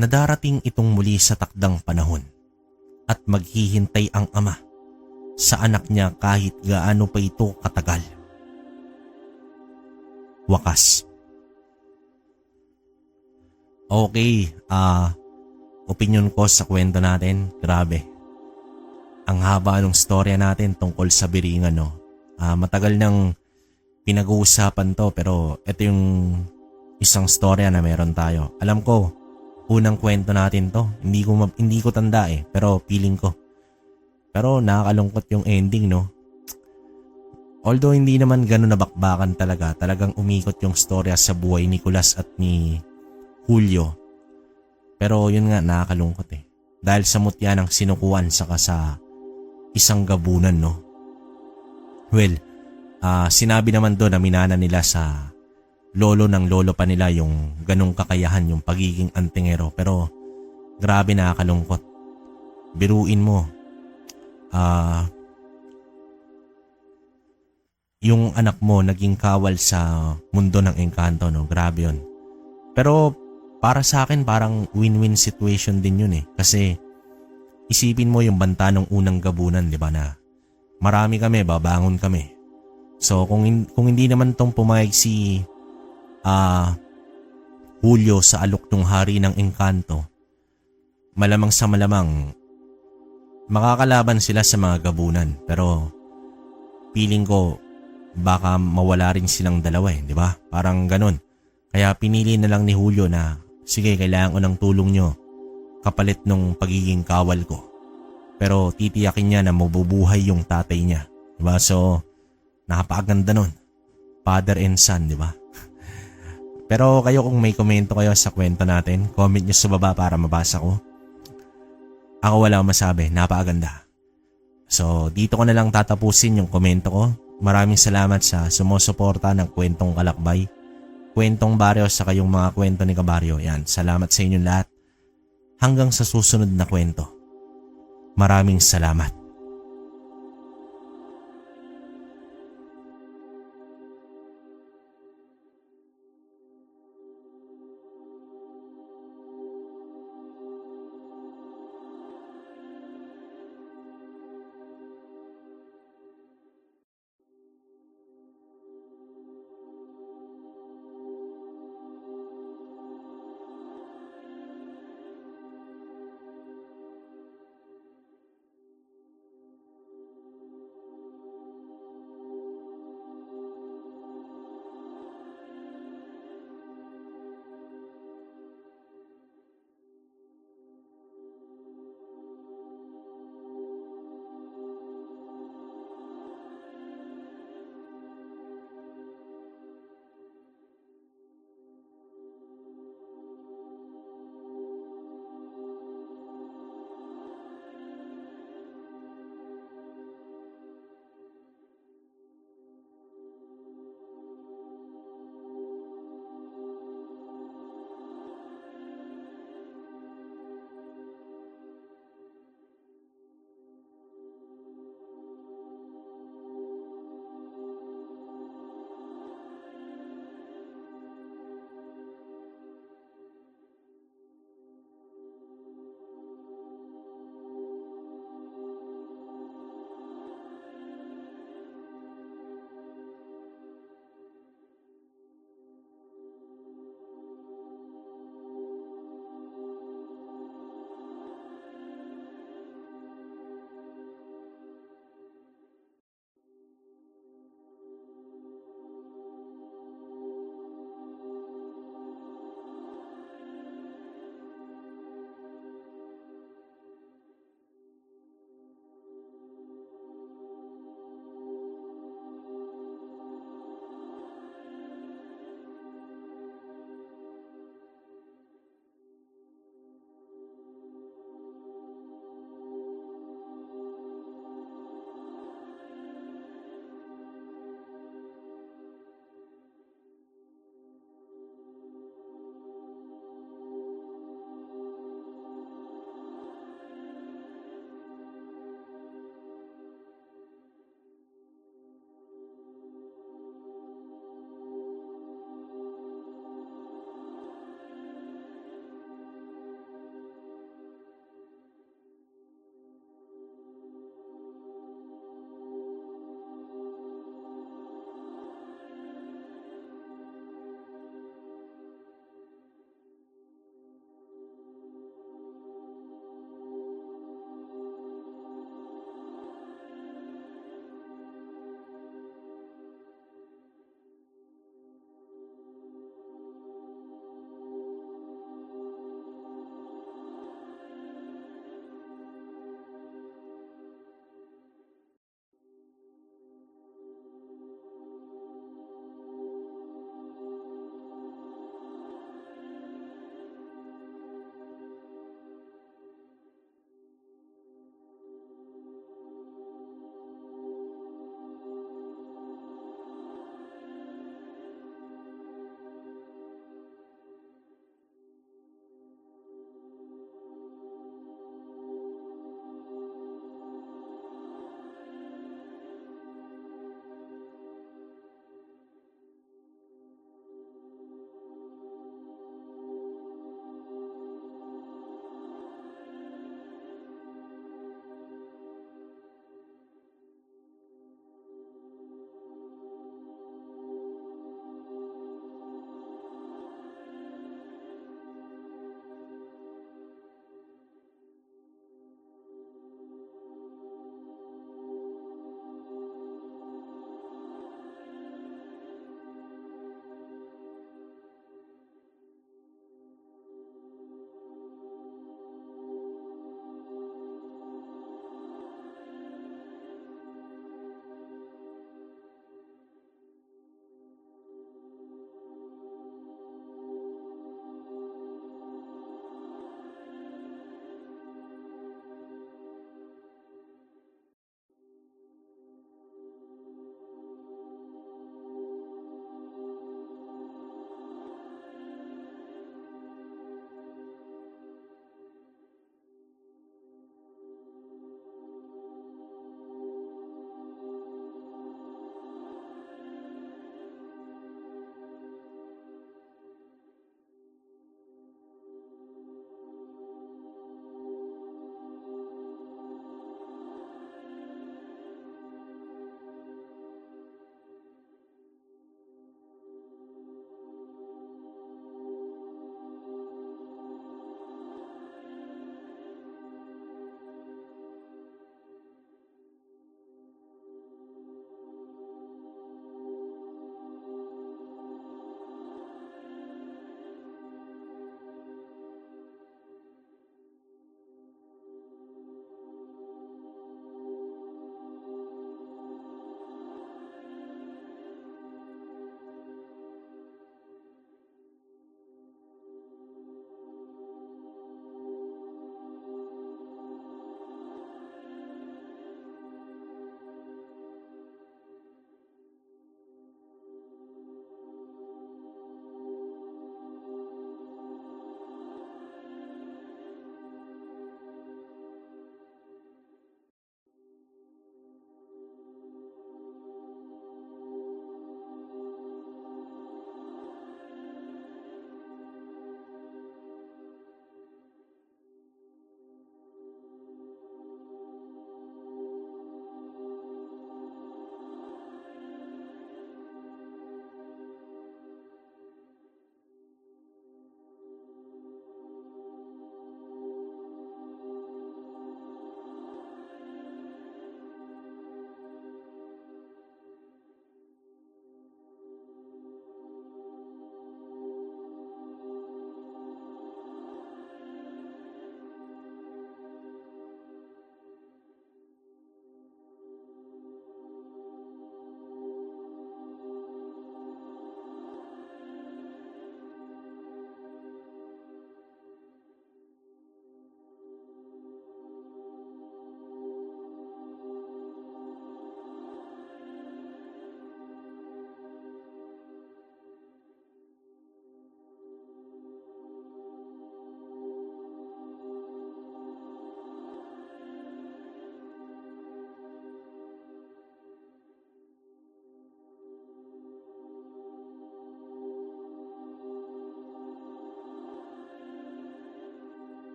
na darating itong muli sa takdang panahon at maghihintay ang ama sa anak niya kahit gaano pa ito katagal. Wakas. Okay, opinion ko sa kwento natin, grabe. Ang haba ng storya natin tungkol sa Biringan, no? Matagal nang pinag-uusapan to pero ito yung isang storya na meron tayo. Alam ko, unang kwento natin to. Hindi ko tanda pero feeling ko. Pero nakakalungkot yung ending, no? Although hindi naman ganun nabakbakan talaga. Talagang umikot yung storya sa buhay ni Kulas at ni Julio. Pero yun nga, nakakalungkot Dahil sa mutya ng sinukuan saka sa isang gabunan, no? Well, sinabi naman doon na minana nila sa lolo ng lolo pa nila yung ganong kakayahan, yung pagiging antingero. Pero grabe, nakakalungkot. Biruin mo, yung anak mo naging kawal sa mundo ng engkanto, no? Grabe yun. Pero para sa akin parang win-win situation din yun Kasi isipin mo yung banta ng unang gabunan, di ba, na marami kami, babangon kami. So kung hindi naman tong pumayag si Julio sa alok ng hari ng engkanto, malamang sa malamang makakalaban sila sa mga gabunan. Pero feeling ko baka mawala rin silang dalawa di ba? Parang ganun. Kaya pinili na lang ni Julio na sige, kailangan ko ng tulong nyo kapalit nung pagiging kawal ko. Pero titiyakin niya na mabubuhay yung tatay niya. Diba? So, napakaganda nun. Father and son, diba? Pero kayo kung may komento kayo sa kwento natin, comment nyo sa baba para mabasa ko. Ako wala akong masabi, napakaganda. So, dito ko na lang tatapusin yung komento ko. Maraming salamat sa sumusuporta ng Kwentong Kalakbay, Kwentong Baryo sa kayong mga kwento ni Kabaryo. Yan, salamat sa inyong lahat. Hanggang sa susunod na kwento. Maraming salamat.